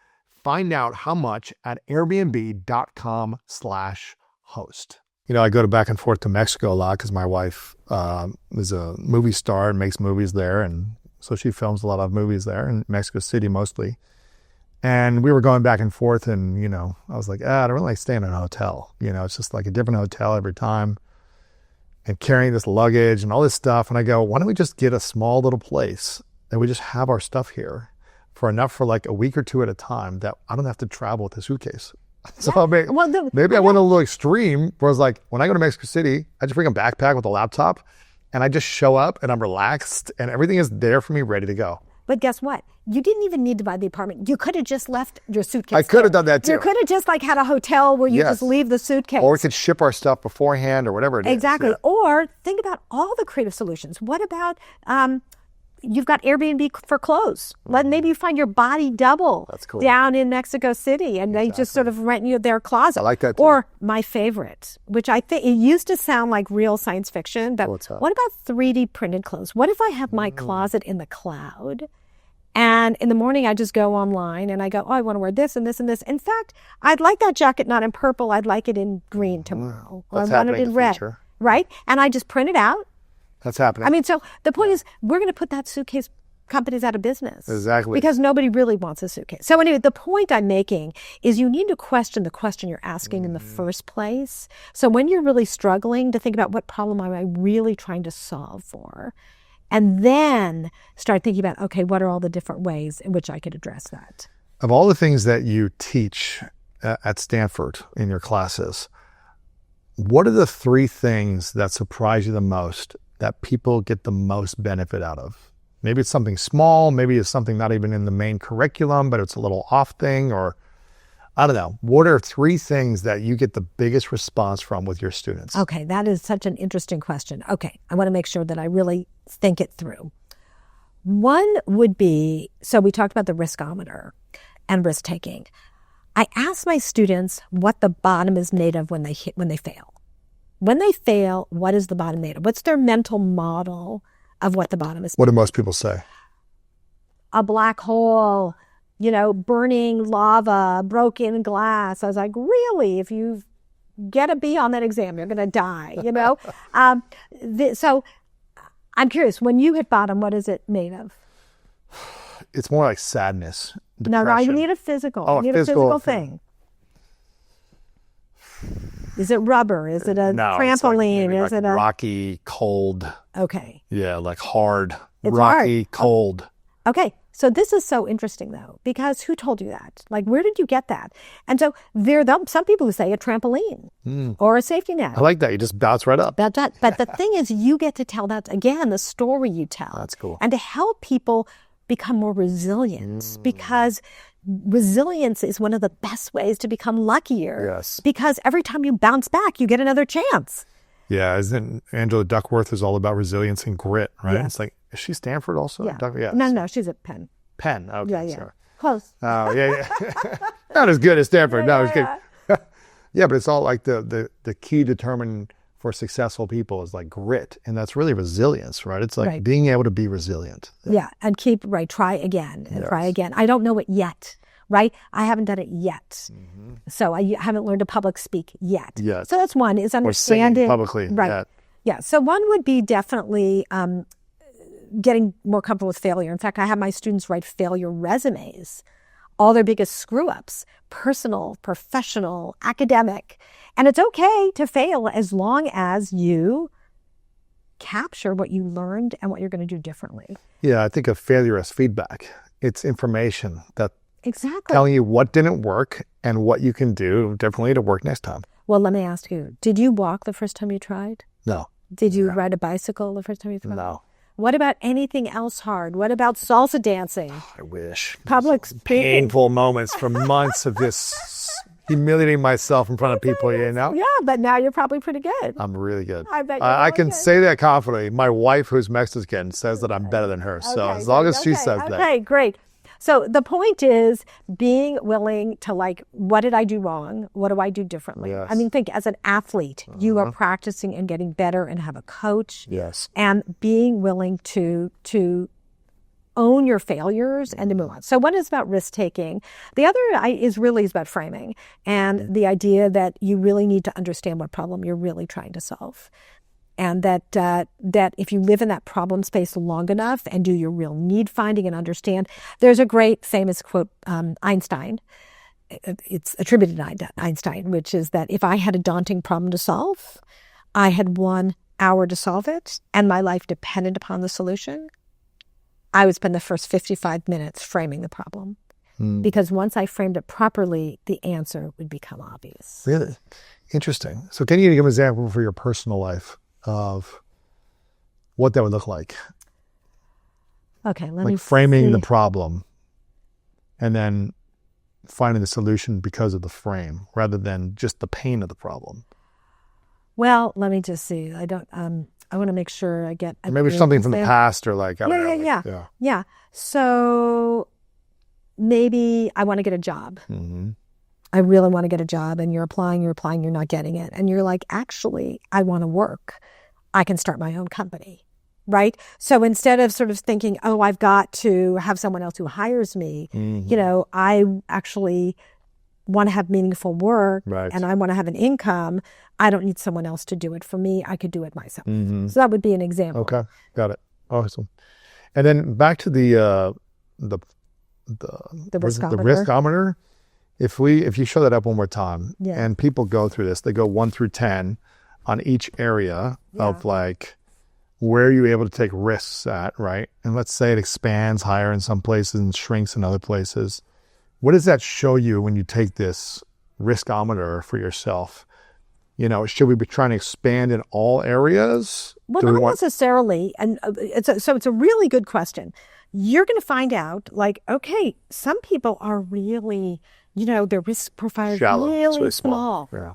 Find out how much at airbnb.com/host. You know, I go back and forth to Mexico a lot because my wife is a movie star and makes movies there. And so she films a lot of movies there in Mexico City mostly. And we were going back and forth and, you know, I was like, I don't really like staying in a hotel. You know, it's just like a different hotel every time and carrying this luggage and all this stuff. And I go, why don't we just get a small little place and we just have our stuff here for enough for like a week or two at a time that I don't have to travel with a suitcase. So maybe I went a little extreme where I was like, when I go to Mexico City, I just bring a backpack with a laptop and I just show up and I'm relaxed and everything is there for me ready to go. But guess what? You didn't even need to buy the apartment. You could have just left your suitcase. I could have done that too. You could have just like had a hotel where you just leave the suitcase. Or we could ship our stuff beforehand or whatever it is. Exactly. Yeah. Or think about all the creative solutions. What about you've got Airbnb for clothes? Maybe you find your body double down in Mexico City and they just sort of rent you their closet. I like that too. Or my favorite, which I think it used to sound like real science fiction, but what about 3D printed clothes? What if I have my closet in the cloud? And in the morning, I just go online and I go, I want to wear this and this and this. In fact, I'd like that jacket not in purple. I'd like it in green tomorrow. Or I want it in red. Right? And I just print it out. That's happening. I mean, so the point is, we're going to put that suitcase companies out of business. Exactly. Because nobody really wants a suitcase. So anyway, the point I'm making is you need to question the question you're asking in the first place. So when you're really struggling to think about what problem am I really trying to solve for, and then start thinking about, okay, what are all the different ways in which I could address that? Of all the things that you teach at Stanford in your classes, what are the 3 things that surprise you the most, that people get the most benefit out of? Maybe it's something small, maybe it's something not even in the main curriculum, but it's a little off thing, or I don't know. What are 3 things that you get the biggest response from with your students? Okay, that is such an interesting question. Okay, I want to make sure that I really think it through. One would be, so we talked about the riskometer and risk taking. I ask my students what the bottom is made of when they fail. When they fail, what is the bottom made of? What's their mental model of what the bottom is? What do most people say? A black hole, you know, burning lava, broken glass. I was like, really? If you get a B on that exam, you're going to die, you know? So I'm curious, when you hit bottom, what is it made of? It's more like sadness, depression. No, you need a physical. Oh, you need a physical thing. Is it rubber? Is it a trampoline? It's like rocky, cold. Okay. Yeah, like hard. It's rocky, hard. cold. Okay. So this is so interesting, though, because who told you that? Like, where did you get that? And so there are some people who say a trampoline or a safety net. I like that. You just bounce right up. But the thing is, you get to tell that, again, the story you tell. That's cool. And to help people become more resilient, because resilience is one of the best ways to become luckier. Yes. Because every time you bounce back, you get another chance. Yeah, isn't Angela Duckworth is all about resilience and grit, right? Yes. It's like, is she Stanford also? Yeah. No, she's at Penn. Penn, okay. Yeah. Sorry. Close. Oh, yeah. Not as good as Stanford. No, I was kidding. Yeah, but it's all like the key determining for successful people is like grit, and that's really resilience, right? It's like Right. being able to be resilient. Yeah. And try again and try Yes. again. I don't know it yet, right? I haven't done it yet. So I haven't learned to public speak yet. Yet. So that's one, is Or singing understanding. publicly. Right. yet. Yeah. So one would be definitely getting more comfortable with failure. In fact, I have my students write failure resumes, all their biggest screw ups, personal, professional, academic. And it's okay to fail as long as you capture what you learned and what you're going to do differently. Yeah, I think of failure as feedback. It's information that Exactly. telling you what didn't work and what you can do differently to work next time. Well, let me ask you, did you walk the first time you tried? No. Did you ride a bicycle the first time you tried? No. What about anything else hard? What about salsa dancing? I wish. Public speaking? Painful moments for months of just humiliating myself in front of people, you know? Yeah, but now you're probably pretty good. I'm really good. I bet you're I really can good. say that confidently. My wife, who's Mexican, says that I'm better than her. So Okay, as long good. as she Okay, says that. Okay, great. So the point is being willing to what did I do wrong? What do I do differently? Yes. I mean, think as an athlete, you are practicing and getting better and have a coach. Yes. And being willing to own your failures and to move on. So one is about risk taking. The other is about framing and the idea that you really need to understand what problem you're really trying to solve. And that if you live in that problem space long enough and do your real need finding and understand, there's a great famous quote, Einstein, it's attributed to Einstein, which is that if I had a daunting problem to solve, I had 1 hour to solve it, and my life depended upon the solution, I would spend the first 55 minutes framing the problem. Because once I framed it properly, the answer would become obvious. Really? Interesting. So can you give an example for your personal life of what that would look like? Okay, let me Like framing see. the problem and then finding the solution because of the frame rather than just the pain of the problem. Well, let me just see. I want to make sure I get a Maybe good something from the example. past or like, I don't know, like, Yeah. So maybe I want to get a job. Mm-hmm. I really want to get a job, and you're applying, you're not getting it. And you're like, actually, I want to work. I can start my own company, right? So instead of sort of thinking, oh, I've got to have someone else who hires me, I actually want to have meaningful work Right. and I want to have an income. I don't need someone else to do it for me. I could do it myself. Mm-hmm. So that would be an example. Okay, got it. Awesome. And then back to the riskometer. riskometer. If you show that up one more time, Yeah. and people go through this, they go 1 through 10 on each area of like where you're able to take risks at, right? And let's say it expands higher in some places and shrinks in other places. What does that show you when you take this riskometer for yourself? You know, should we be trying to expand in all areas? Well, Do we not want- necessarily. And it's a really good question. You're going to find out, like, okay, some people are really, their risk profile is Shallow. It's really really small. Yeah.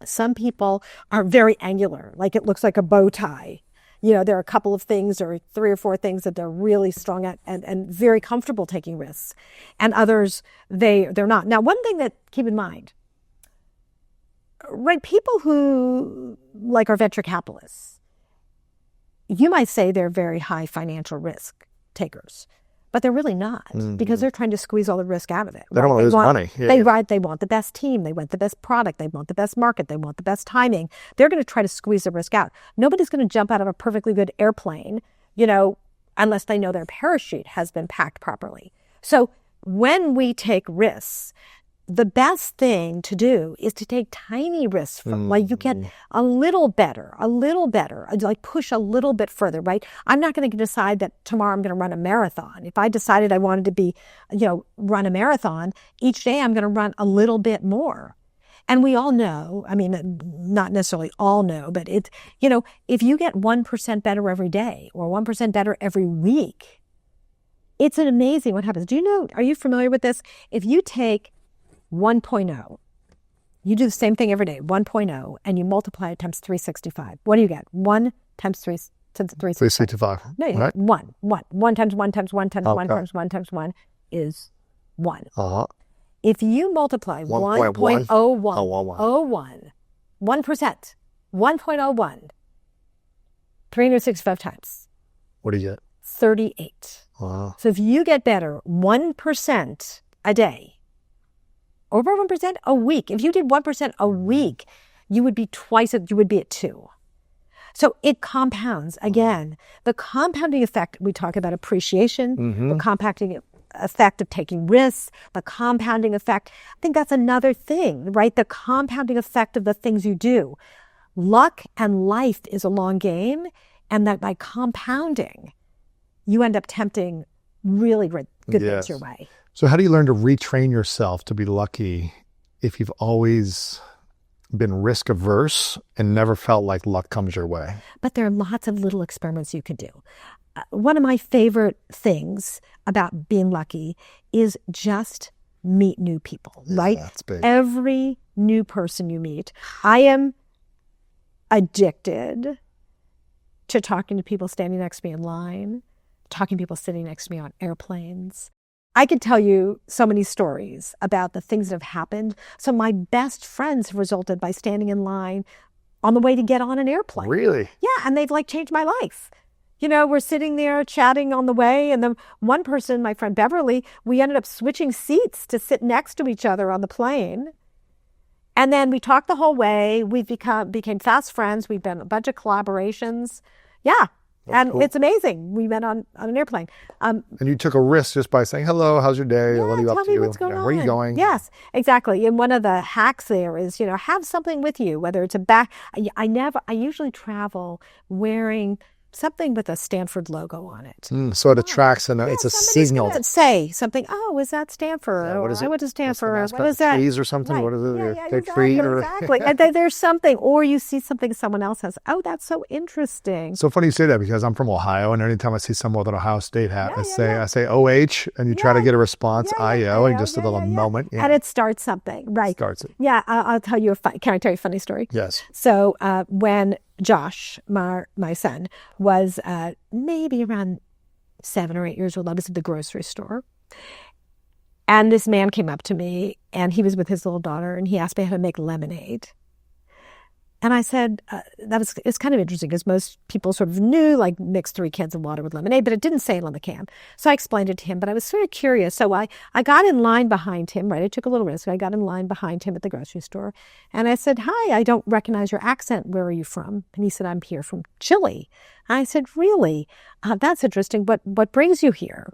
Some people are very angular, like it looks like a bow tie. There are a couple of things or 3 or 4 things that they're really strong at and very comfortable taking risks. And others, they're not. Now, one thing that keep in mind, right, people who like are venture capitalists, you might say they're very high financial risk takers, but they're really not because they're trying to squeeze all the risk out of it. They don't want to lose money. Yeah. They want the best team. They want the best product. They want the best market. They want the best timing. They're going to try to squeeze the risk out. Nobody's going to jump out of a perfectly good airplane, unless they know their parachute has been packed properly. So when we take risks, the best thing to do is to take tiny risks like you get a little better, like push a little bit further, right? I'm not going to decide that tomorrow I'm going to run a marathon. If I decided I wanted to be, run a marathon, each day I'm going to run a little bit more. And we all know, I mean, not necessarily all know, but if you get 1% better every day or 1% better every week, it's amazing what happens. Are you familiar with this? If you take 1.0, you do the same thing every day, 1.0, and you multiply it times 365. What do you get? 1 times 3 times 365. 365. No, you right? get 1. 1 times 1 times 1 times 1 Okay. times 1 times 1 is 1. Uh-huh. If you multiply 1.1. 1.01, 1%, 1.01, 365 times. What do you get? 38. Wow. So if you get better 1% a day, over 1% a week, if you did 1% a week, you would be you would be at 2. So it compounds. Again, the compounding effect, we talk about appreciation, the compounding effect of taking risks, the compounding effect. I think that's another thing, right? The compounding effect of the things you do. Luck and life is a long game, and that by compounding, you end up tempting really good things your way. So how do you learn to retrain yourself to be lucky if you've always been risk averse and never felt like luck comes your way? But there are lots of little experiments you can do. One of my favorite things about being lucky is just meet new people, right? That's big. Every new person you meet. I am addicted to talking to people standing next to me in line, talking to people sitting next to me on airplanes. I could tell you so many stories about the things that have happened. So my best friends have resulted by standing in line on the way to get on an airplane. Really? Yeah, and they've changed my life. We're sitting there chatting on the way, and then one person, my friend Beverly, we ended up switching seats to sit next to each other on the plane. And then we talked the whole way. We became fast friends. We've done a bunch of collaborations. Yeah. That's cool. It's amazing. We met on an airplane. And you took a risk just by saying, hello, how's your day? What are you up tell to? me what's going on. Where are you going? Yes, exactly. And one of the hacks there is, have something with you, whether it's a bag. I usually travel wearing something with a Stanford logo on it. So it attracts, and it's a signal. Say something. Oh, is that Stanford? Yeah, what is it? I went to Stanford. What is that? Trees or something? Right. What is it? Yeah, exactly. And there's something, or you see something someone else has. Oh, that's so interesting. So funny you say that, because I'm from Ohio, and anytime I see someone with an Ohio State hat, I say OH, and you try to get a response, IO, and just a little moment. And it starts something, right? Starts it. Yeah, I'll tell you can I tell you a funny story? Yes. So when Josh, my son, was maybe around 7 or 8 years old, I was at the grocery store. And this man came up to me, and he was with his little daughter, and he asked me how to make lemonade. And I said, it's kind of interesting, because most people sort of knew, mix 3 cans of water with lemonade, but it didn't say it on the can. So I explained it to him, but I was sort of curious. So I got in line behind him, right? I took a little risk. I got in line behind him at the grocery store. And I said, hi, I don't recognize your accent. Where are you from? And he said, I'm here from Chile. I said, really? That's interesting. What brings you here?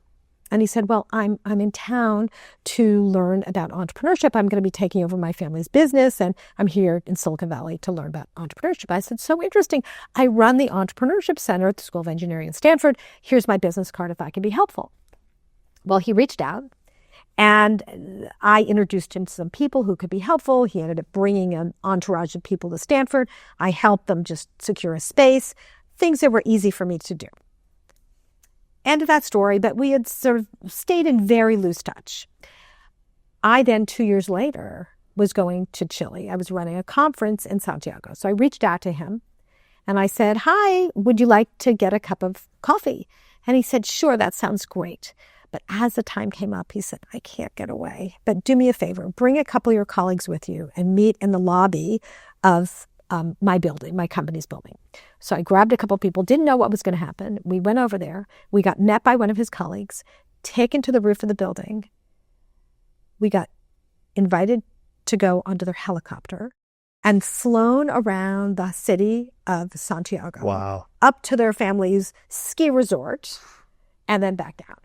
And he said, well, I'm in town to learn about entrepreneurship. I'm going to be taking over my family's business, and I'm here in Silicon Valley to learn about entrepreneurship. I said, so interesting. I run the Entrepreneurship Center at the School of Engineering in Stanford. Here's my business card if I can be helpful. Well, he reached out, and I introduced him to some people who could be helpful. He ended up bringing an entourage of people to Stanford. I helped them just secure a space, things that were easy for me to do. End of that story, but we had sort of stayed in very loose touch. I then, 2 years later, was going to Chile. I was running a conference in Santiago. So I reached out to him, and I said, hi, would you like to get a cup of coffee? And he said, sure, that sounds great. But as the time came up, he said, I can't get away. But do me a favor, bring a couple of your colleagues with you and meet in the lobby of my building, my company's building. So I grabbed a couple of people, didn't know what was going to happen. We went over there. We got met by one of his colleagues, taken to the roof of the building. We got invited to go onto their helicopter and flown around the city of Santiago. Wow. Up to their family's ski resort, and then back down.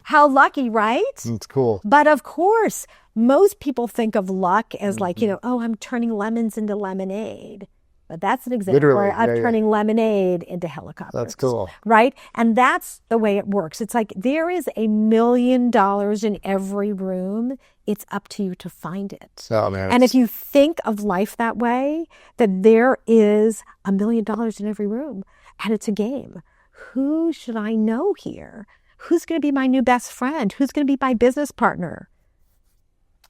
How lucky, right? It's cool. But of course, most people think of luck as I'm turning lemons into lemonade. But that's an example where I'm turning lemonade into helicopters. That's cool. Right? And that's the way it works. It's like there is $1 million in every room. It's up to you to find it. Oh, man. And if you think of life that way, that there is $1 million in every room, and it's a game. Who should I know here? Who's going to be my new best friend? Who's going to be my business partner?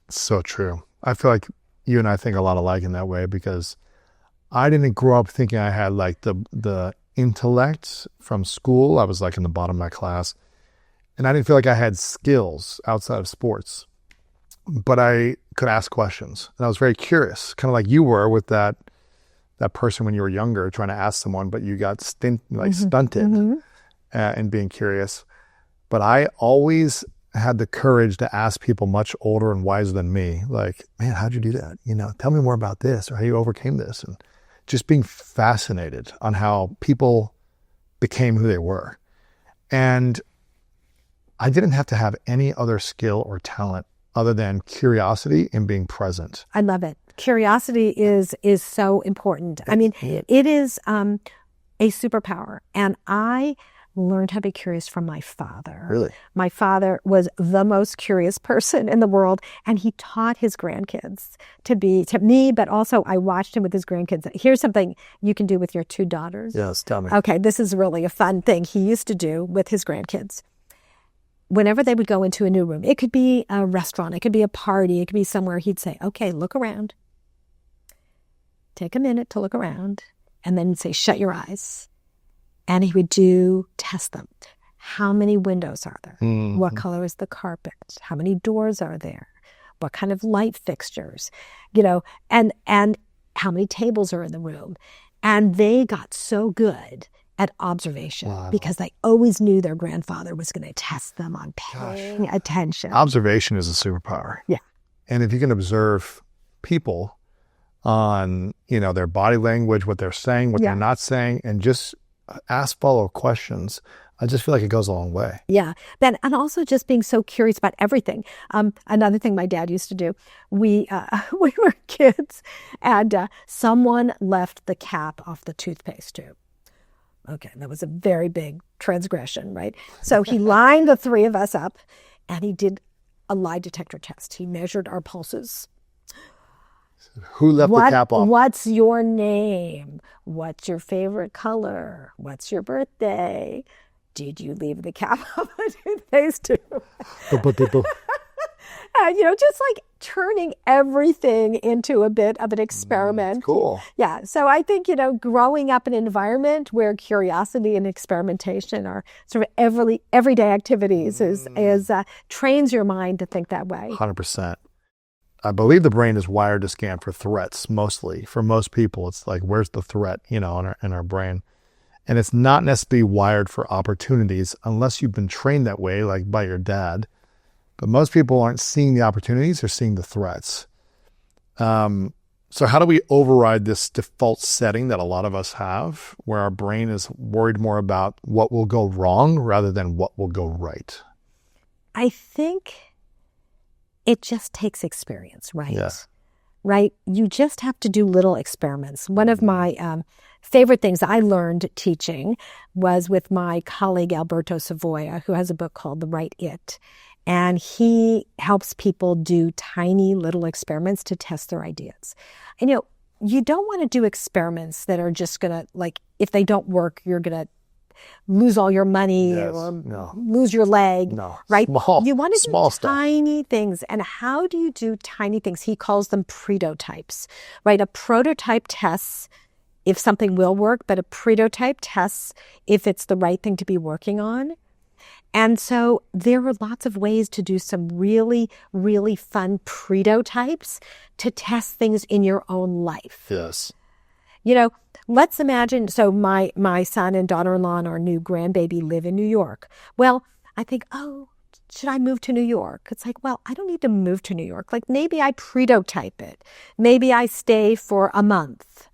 So true. I feel like you and I think a lot alike in that way, because I didn't grow up thinking I had the intellect from school. I was in the bottom of my class, and I didn't feel like I had skills outside of sports. but I could ask questions. And I was very curious, kind of like you were with that person when you were younger trying to ask someone, but you got stunted in being curious. But I always had the courage to ask people much older and wiser than me, like, man, how'd you do that? Tell me more about this, or how you overcame this. And just being fascinated on how people became who they were. And I didn't have to have any other skill or talent other than curiosity and being present. I love it. Curiosity is so important. I mean, it is a superpower. And I learned how to be curious from my father. Really? My father was the most curious person in the world, and he taught his grandkids to me, but also I watched him with his grandkids. Here's something you can do with your 2 daughters. Yes, tell me. Okay, this is really a fun thing he used to do with his grandkids. Whenever they would go into a new room, it could be a restaurant, it could be a party, it could be somewhere, he'd say, okay, look around. Take a minute to look around, and then say, shut your eyes. And he would test them. How many windows are there? Mm-hmm. What color is the carpet? How many doors are there? What kind of light fixtures? And how many tables are in the room? And they got so good at observation because they always knew their grandfather was going to test them on paying attention. Observation is a superpower. Yeah. And if you can observe people on, their body language, what they're saying, what they're not saying, and just ask follow-up questions, I just feel like it goes a long way. Yeah. And also just being so curious about everything. Another thing my dad used to do, we were kids, and someone left the cap off the toothpaste tube. Okay, that was a very big transgression, right? So he lined the 3 of us up, and he did a lie detector test. He measured our pulses. Who left the cap off? What's your name? What's your favorite color? What's your birthday? Did you leave the cap off the toothpaste tube? Just like turning everything into a bit of an experiment. Cool. Yeah. So I think, growing up in an environment where curiosity and experimentation are sort of everyday activities is trains your mind to think that way. 100%. I believe the brain is wired to scan for threats mostly. For most people, it's like, where's the threat, in our brain? And it's not necessarily wired for opportunities unless you've been trained that way, like by your dad. But most people aren't seeing the opportunities, they're seeing the threats. So how do we override this default setting that a lot of us have, where our brain is worried more about what will go wrong rather than what will go right? I think it just takes experience, right? Yeah. Right? You just have to do little experiments. One of my favorite things I learned teaching was with my colleague Alberto Savoia, who has a book called The Right It. And he helps people do tiny little experiments to test their ideas. And, you don't want to do experiments that are just going to, like, if they don't work, you're going to lose all your money lose your leg, right? You want to do tiny things. And how do you do tiny things? He calls them prototypes, right? A prototype tests if something will work, but a prototype tests if it's the right thing to be working on. And so there are lots of ways to do some really, really fun prototypes to test things in your own life. Yes. Let's imagine, so my son and daughter-in-law and our new grandbaby live in New York. Well, I think, should I move to New York? It's like, well, I don't need to move to New York. Like, maybe I prototype it. Maybe I stay for a month,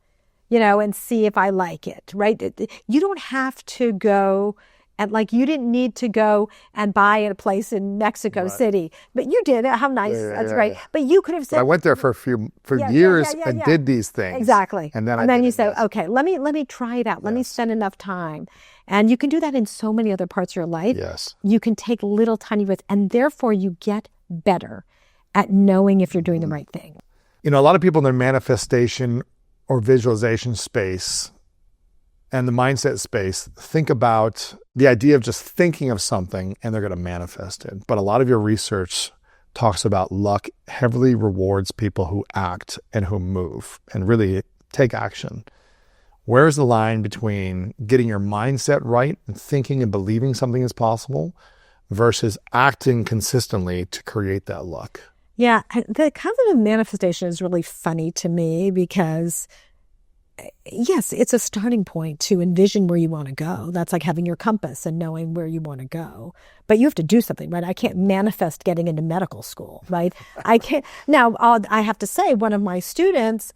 and see if I like it, right? You don't have to go. And you didn't need to go and buy a place in Mexico City, but you did. How nice! That's great. Yeah. But you could have said, I went there for years and did these things. Exactly. And then you say, okay, let me try it out. Let me spend enough time, and you can do that in so many other parts of your life. Yes. You can take little tiny risks, and therefore you get better at knowing if you're doing the right thing. A lot of people in their manifestation or visualization space and the mindset space think about the idea of just thinking of something and they're going to manifest it. But a lot of your research talks about luck heavily rewards people who act and who move and really take action. Where's the line between getting your mindset right and thinking and believing something is possible versus acting consistently to create that luck? Yeah, the concept of manifestation is really funny to me because, yes, it's a starting point to envision where you want to go. That's like having your compass and knowing where you want to go. But you have to do something, right? I can't manifest getting into medical school, right? I can't. Now, I have to say, one of my students,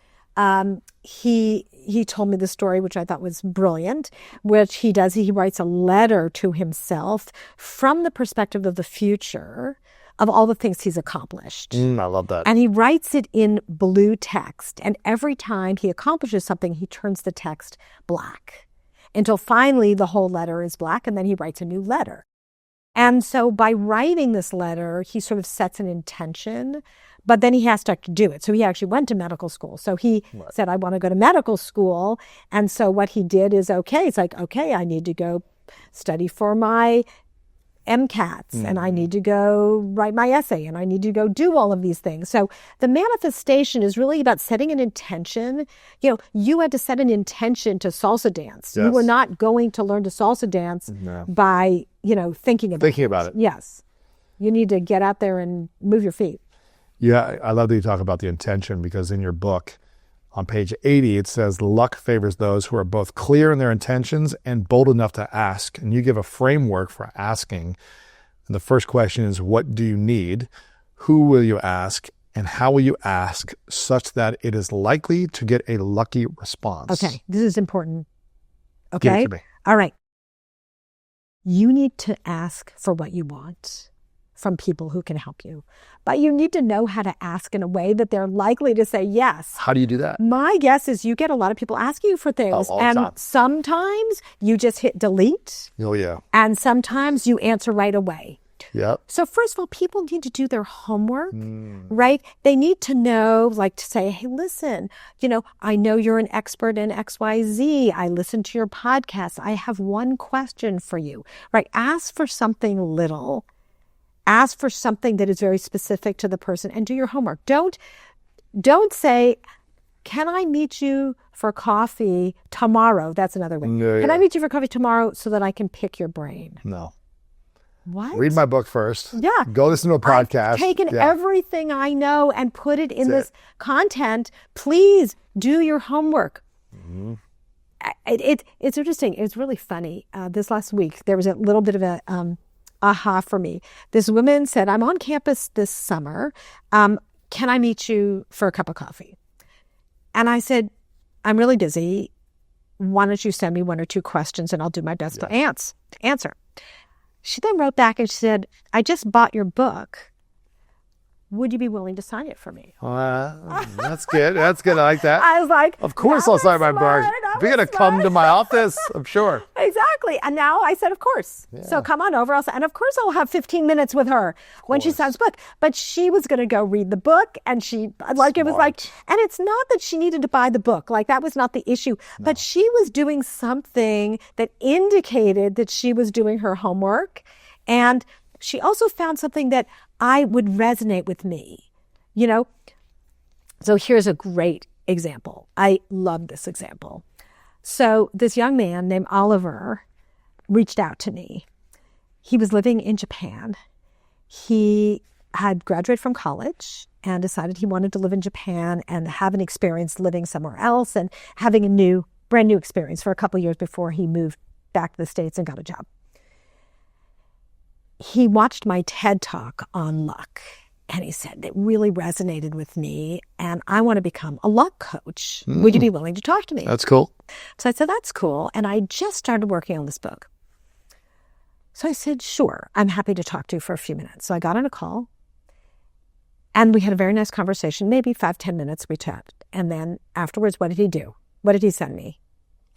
he told me the story, which I thought was brilliant, which he writes a letter to himself from the perspective of the future of all the things he's accomplished. I love that. And he writes it in blue text. And every time he accomplishes something, he turns the text black until finally the whole letter is black. And then he writes a new letter. And so by writing this letter, he sort of sets an intention, but then he has to do it. So he actually went to medical school. So he said, I want to go to medical school. And so what he did is, it's like, I need to go study for my MCATs and I need to go write my essay and I need to go do all of these things. So the manifestation is really about setting an intention. You had to set an intention to salsa dance. Yes. You were not going to learn to salsa dance by, thinking about it. Yes. You need to get out there and move your feet. Yeah, I love that you talk about the intention, because in your book, on page 80, it says, luck favors those who are both clear in their intentions and bold enough to ask. And you give a framework for asking. And the first question is, what do you need? Who will you ask? And how will you ask such that it is likely to get a lucky response? Okay, this is important. Okay? Give it to me. All right. You need to ask for what you want from people who can help you. But you need to know how to ask in a way that they're likely to say yes. How do you do that? My guess is you get a lot of people asking you for things. All the and time. Sometimes you just hit delete. Oh, yeah. And sometimes you answer right away. Yep. So first of all, people need to do their homework, right? They need to know, like to say, hey, listen, I know you're an expert in XYZ. I listened to your podcast. I have one question for you, right? Ask for something little. Ask for something that is very specific to the person and do your homework. Don't say, can I meet you for coffee tomorrow? That's another way. Can I meet you for coffee tomorrow so that I can pick your brain? No. What? Read my book first. Yeah. Go listen to a podcast. I've taken everything I know and put it in this content. Please do your homework. Mm-hmm. It's interesting. It's really funny. This last week, there was a little bit of a aha for me. This woman said, I'm on campus this summer. Can I meet you for a cup of coffee? And I said, I'm really busy. Why don't you send me one or two questions and I'll do my best to answer. She then wrote back and she said, I just bought your book. Would you be willing to sign it for me? That's good. That's good. I like that. I was like, of course I'll sign my book. If you're going to come to my office, I'm sure. Exactly. And now I said, of course. Yeah. So come on over. And of course I'll have 15 minutes with her when she signs the book. But she was going to go read the book and it was like, and it's not that she needed to buy the book. Like that was not the issue. No. But she was doing something that indicated that she was doing her homework. And she also found something that would resonate with me, So here's a great example. I love this example. So this young man named Oliver reached out to me. He was living in Japan. He had graduated from college and decided he wanted to live in Japan and have an experience living somewhere else and having a brand new experience for a couple of years before he moved back to the States and got a job. He watched my TED Talk on luck, and he said, it really resonated with me, and I want to become a luck coach. Would you be willing to talk to me? That's cool. So I said, that's cool, and I just started working on this book. So I said, sure, I'm happy to talk to you for a few minutes. So I got on a call, and we had a very nice conversation, maybe 5-10 minutes we chatted. And then afterwards, what did he do? What did he send me?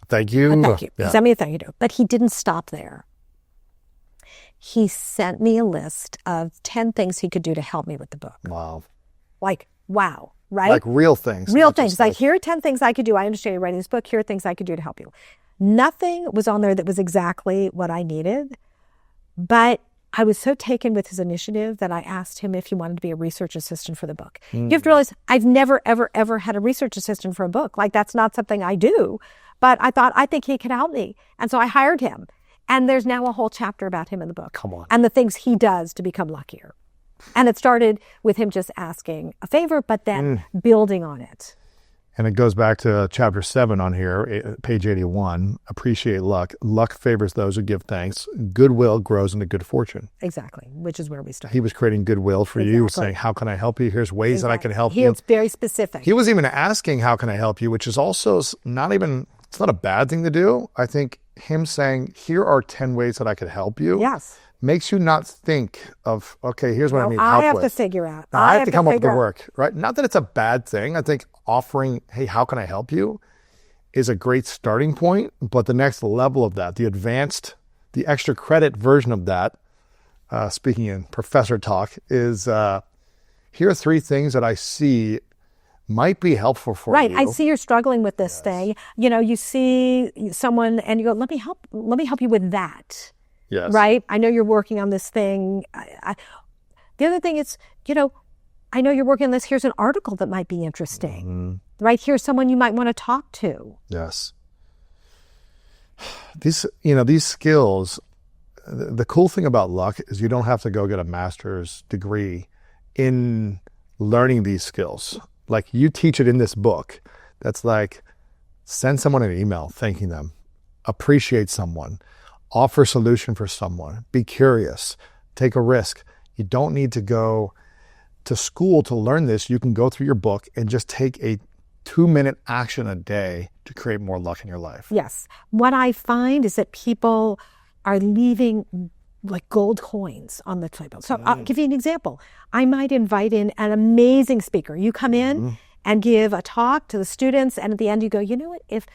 Thank you. Thank you. Yeah. He sent me a thank you. But he didn't stop there. He sent me a list of 10 things he could do to help me with the book. Wow. Wow, right? Like real things. Real things. Like, here are 10 things I could do. I understand you're writing this book. Here are things I could do to help you. Nothing was on there that was exactly what I needed. But I was so taken with his initiative that I asked him if he wanted to be a research assistant for the book. You have to realize I've never, ever, ever had a research assistant for a book. Like, that's not something I do. But I thought, I think he could help me. And so I hired him. And there's now a whole chapter about him in the book. Come on. And the things he does to become luckier. And it started with him just asking a favor, but then building on it. And it goes back to chapter 7 on here, page 81. Appreciate luck. Luck favors those who give thanks. Goodwill grows into good fortune. Exactly, which is where we started. He was creating goodwill for you, saying, how can I help you? Here's ways that I can help you. He was very specific. He was even asking, how can I help you? Which is also not even, it's not a bad thing to do. I think him saying, here are 10 ways that I could help you. Yes. Makes you not think of, okay, here's what I need help I have with. to figure out. I have to come up with the work, right? Not that it's a bad thing. I think offering, hey, how can I help you, is a great starting point. But the next level of that, the advanced, the extra credit version of that, speaking in professor talk, is here are 3 things that I see might be helpful for you. Right. I see you're struggling with this thing. You know, you see someone and you go, let me help you with that. Yes. Right? I know you're working on this thing. The other thing is, I know you're working on this. Here's an article that might be interesting. Right? Here's someone you might want to talk to. Yes. These skills, the cool thing about luck is you don't have to go get a master's degree in learning these skills. Like you teach it in this book. That's like, send someone an email thanking them, appreciate someone, offer a solution for someone, be curious, take a risk. You don't need to go to school to learn this. You can go through your book and just take a 2-minute action a day to create more luck in your life. Yes. What I find is that people are leaving like gold coins on the table. So I'll give you an example. I might invite in an amazing speaker. You come in and give a talk to the students, and at the end you go, you know what, if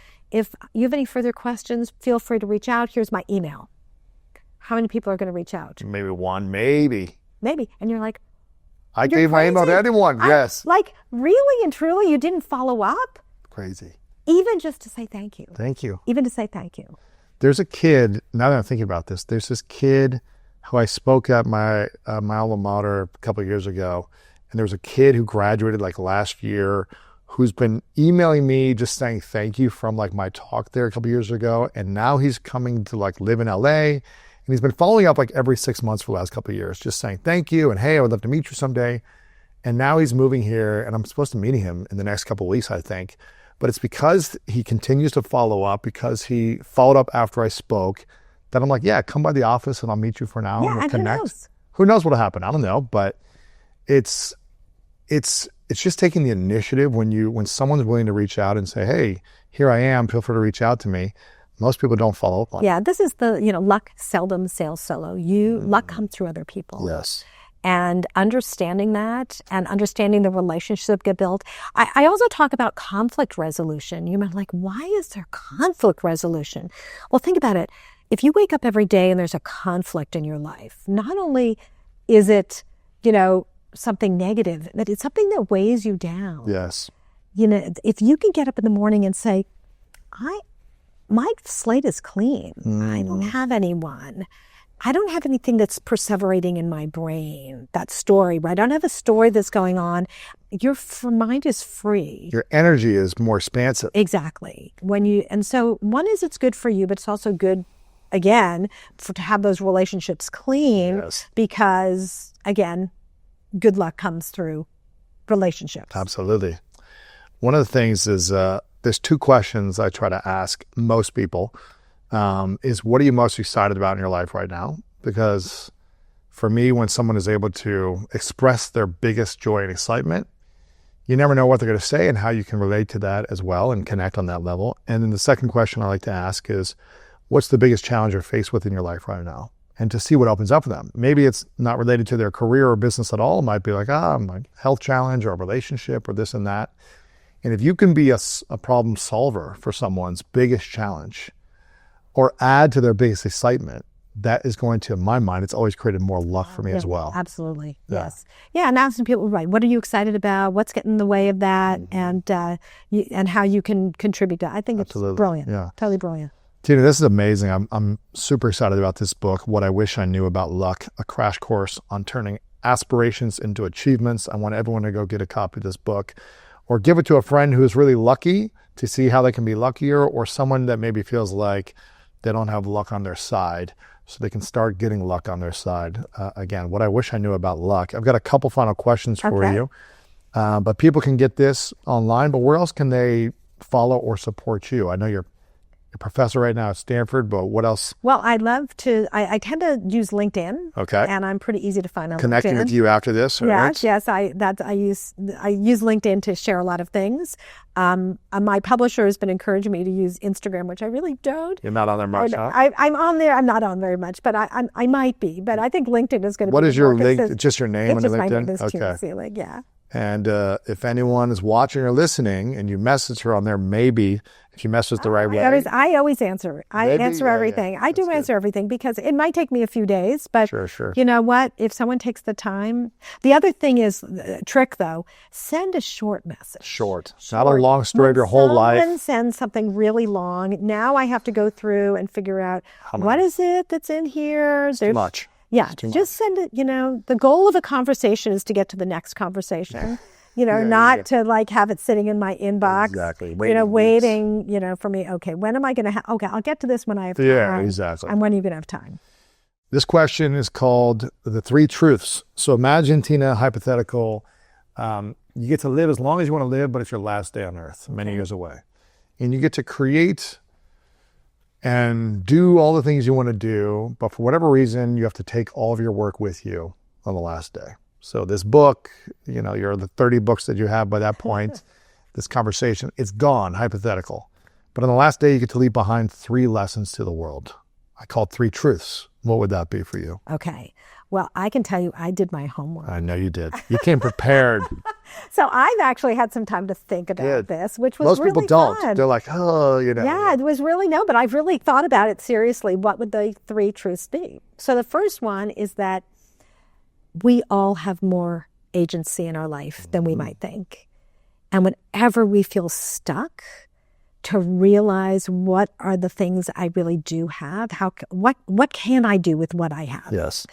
you have any further questions, feel free to reach out. Here's my email. How many people are going to reach out? Maybe one, maybe. And you're like, I gave my email to anyone, yes. Like, really and truly, you didn't follow up? Crazy. Even just to say thank you. Thank you. Even to say thank you. There's a kid, now that I'm thinking about this, there's this kid who I spoke at my alma mater a couple of years ago, and there was a kid who graduated like last year who's been emailing me just saying thank you from like my talk there a couple of years ago, and now he's coming to like live in LA, and he's been following up like every 6 months for the last couple of years, just saying thank you, and hey, I would love to meet you someday. And now he's moving here, and I'm supposed to meet him in the next couple of weeks, I think. But it's because he continues to follow up, because he followed up after I spoke, that I'm like, yeah, come by the office and I'll meet you for an hour and we'll connect. Who knows what'll happen? I don't know, but it's just taking the initiative when someone's willing to reach out and say, hey, here I am, feel free to reach out to me. Most people don't follow up on it. Yeah, this is the, luck seldom sails solo. Luck comes through other people. Yes. And understanding that and understanding the relationship get built. I also talk about conflict resolution. You might be like, why is there conflict resolution? Well, think about it. If you wake up every day and there's a conflict in your life, not only is it, something negative, but it's something that weighs you down. Yes. If you can get up in the morning and say, my slate is clean. I don't have anyone. I don't have anything that's perseverating in my brain, that story, right? I don't have a story that's going on. Your mind is free. Your energy is more expansive. Exactly. And so one is it's good for you, but it's also good, again, to have those relationships clean because, again, good luck comes through relationships. Absolutely. One of the things is there's 2 questions I try to ask most people. Is what are you most excited about in your life right now? Because for me, when someone is able to express their biggest joy and excitement, you never know what they're going to say and how you can relate to that as well and connect on that level. And then the second question I like to ask is, what's the biggest challenge you're faced with in your life right now? And to see what opens up for them. Maybe it's not related to their career or business at all. It might be like, my health challenge or a relationship or this and that. And if you can be a problem solver for someone's biggest challenge, or add to their biggest excitement, that is going to, in my mind, it's always created more luck for me as well. Absolutely. Yeah. Yes. Yeah. And asking people, right, what are you excited about? What's getting in the way of that? And how you can contribute to it. I think it's brilliant. Yeah. Totally brilliant. Tina, this is amazing. I'm super excited about this book, What I Wish I Knew About Luck, a crash course on turning aspirations into achievements. I want everyone to go get a copy of this book or give it to a friend who is really lucky to see how they can be luckier, or someone that maybe feels like they don't have luck on their side, so they can start getting luck on their side. Again, what I wish I knew about luck. I've got a couple final questions for you, but people can get this online, but where else can they follow or support you? I know you're a professor right now at Stanford, but what else? Well, I tend to use LinkedIn. Okay. And I'm pretty easy to find on Connecting LinkedIn. with you after this? Yes. I use LinkedIn to share a lot of things. My publisher has been encouraging me to use Instagram, which I really don't. You're not on there much, huh? I'm on there. I'm not on very much, but I might be. But I think LinkedIn is going to be. What is your link? Just your name on just LinkedIn? My name is okay. Seelig, yeah. And if anyone is watching or listening and you message her on there, maybe if you message the right way. I always answer. I answer everything. I do answer everything because it might take me a few days, but sure. You know what? If someone takes the time. The other thing is, trick though, send a short message. Short. Not a long story of your whole life. Someone sends something really long. Now I have to go through and figure out what is it that's in here. Too much. Yeah, just send it. The goal of a conversation is to get to the next conversation. Not to like have it sitting in my inbox. Exactly. Waiting, for me. Okay, when am I going to have? Okay, I'll get to this when I have time. Yeah, exactly. And when are you going to have time? This question is called the 3 truths. So imagine, Tina, hypothetical. You get to live as long as you want to live, but it's your last day on earth, many years away. And you get to create and do all the things you want to do, but for whatever reason, you have to take all of your work with you on the last day. So this book, you're the 30 books that you have by that point, this conversation, it's gone, hypothetical. But on the last day, you get to leave behind 3 lessons to the world. I call it 3 truths. What would that be for you? Okay. Well, I can tell you I did my homework. I know you did. You came prepared. So I've actually had some time to think about this, which was Most really people don't. fun. They're like, Yeah, it was really but I've really thought about it seriously. What would the 3 truths be? So the first one is that we all have more agency in our life than we might think. And whenever we feel stuck, to realize what are the things I really do have, what can I do with what I have? Yes.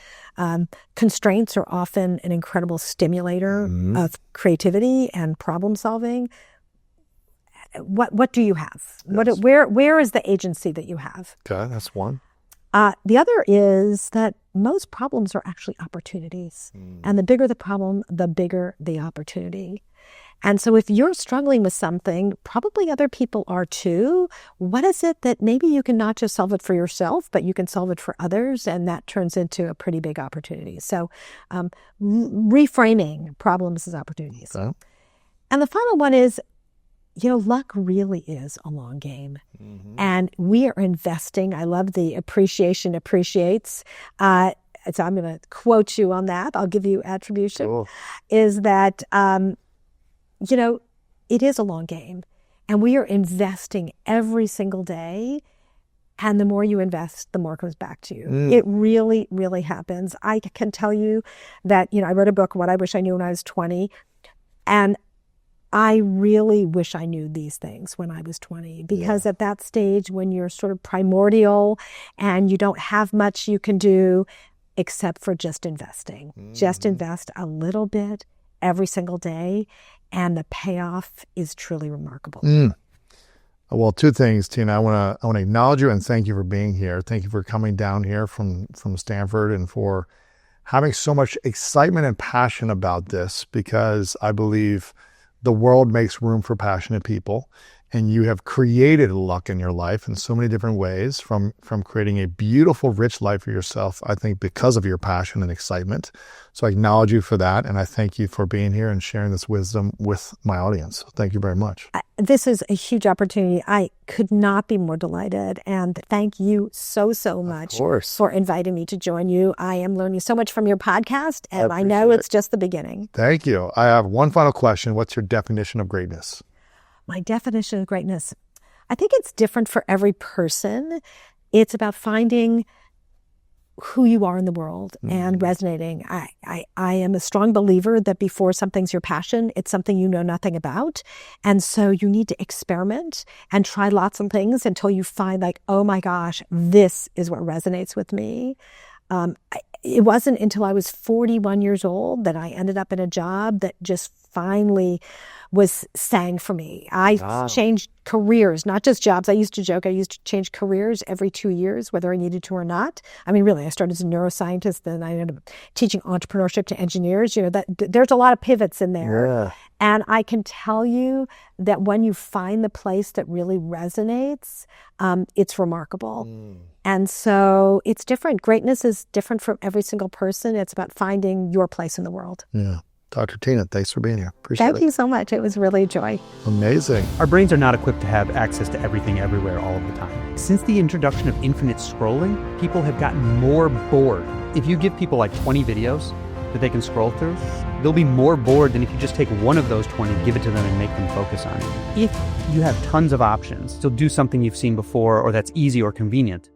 Constraints are often an incredible stimulator of creativity and problem solving. What do you have? Yes. Where is the agency that you have? Okay, that's one. The other is that most problems are actually opportunities. And the bigger the problem, the bigger the opportunity. And so if you're struggling with something, probably other people are too. What is it that maybe you can not just solve it for yourself, but you can solve it for others, and that turns into a pretty big opportunity. So reframing problems as opportunities. Okay. And the final one is, luck really is a long game. And we are investing. I love the appreciation appreciates. So I'm going to quote you on that. I'll give you attribution. Cool. Is that... it is a long game, and we are investing every single day. And the more you invest, the more comes back to you. It really, really happens. I can tell you that, I wrote a book, What I Wish I Knew When I Was 20. And I really wish I knew these things when I was 20, because at that stage when you're sort of primordial and you don't have much you can do except for just investing. Just invest a little bit every single day, and the payoff is truly remarkable. Well, 2 things, Tina. I want to acknowledge you and thank you for being here. Thank you for coming down here from Stanford and for having so much excitement and passion about this, because I believe the world makes room for passionate people, and you have created luck in your life in so many different ways, from creating a beautiful, rich life for yourself, I think, because of your passion and excitement. So I acknowledge you for that, and I thank you for being here and sharing this wisdom with my audience. Thank you very much. This is a huge opportunity. I could not be more delighted, and thank you so much for inviting me to join you. I am learning so much from your podcast, and I know it's just the beginning. Thank you. I have one final question. What's your definition of greatness? My definition of greatness, I think it's different for every person. It's about finding who you are in the world and resonating. I am a strong believer that before something's your passion, it's something you know nothing about. And so you need to experiment and try lots of things until you find like, oh my gosh, this is what resonates with me. It wasn't until I was 41 years old that I ended up in a job that just finally sang for me. I changed careers, not just jobs. I used to joke, I used to change careers every 2 years, whether I needed to or not. I mean, really, I started as a neuroscientist, then I ended up teaching entrepreneurship to engineers. That there's a lot of pivots in there. Yeah. And I can tell you that when you find the place that really resonates, it's remarkable. And so it's different. Greatness is different from every single person. It's about finding your place in the world. Yeah. Dr. Tina, thanks for being here. Appreciate it. Thank you so much. It was really a joy. Amazing. Our brains are not equipped to have access to everything everywhere all of the time. Since the introduction of infinite scrolling, people have gotten more bored. If you give people like 20 videos that they can scroll through, they'll be more bored than if you just take one of those 20, give it to them, and make them focus on it. If you have tons of options to do something you've seen before or that's easy or convenient,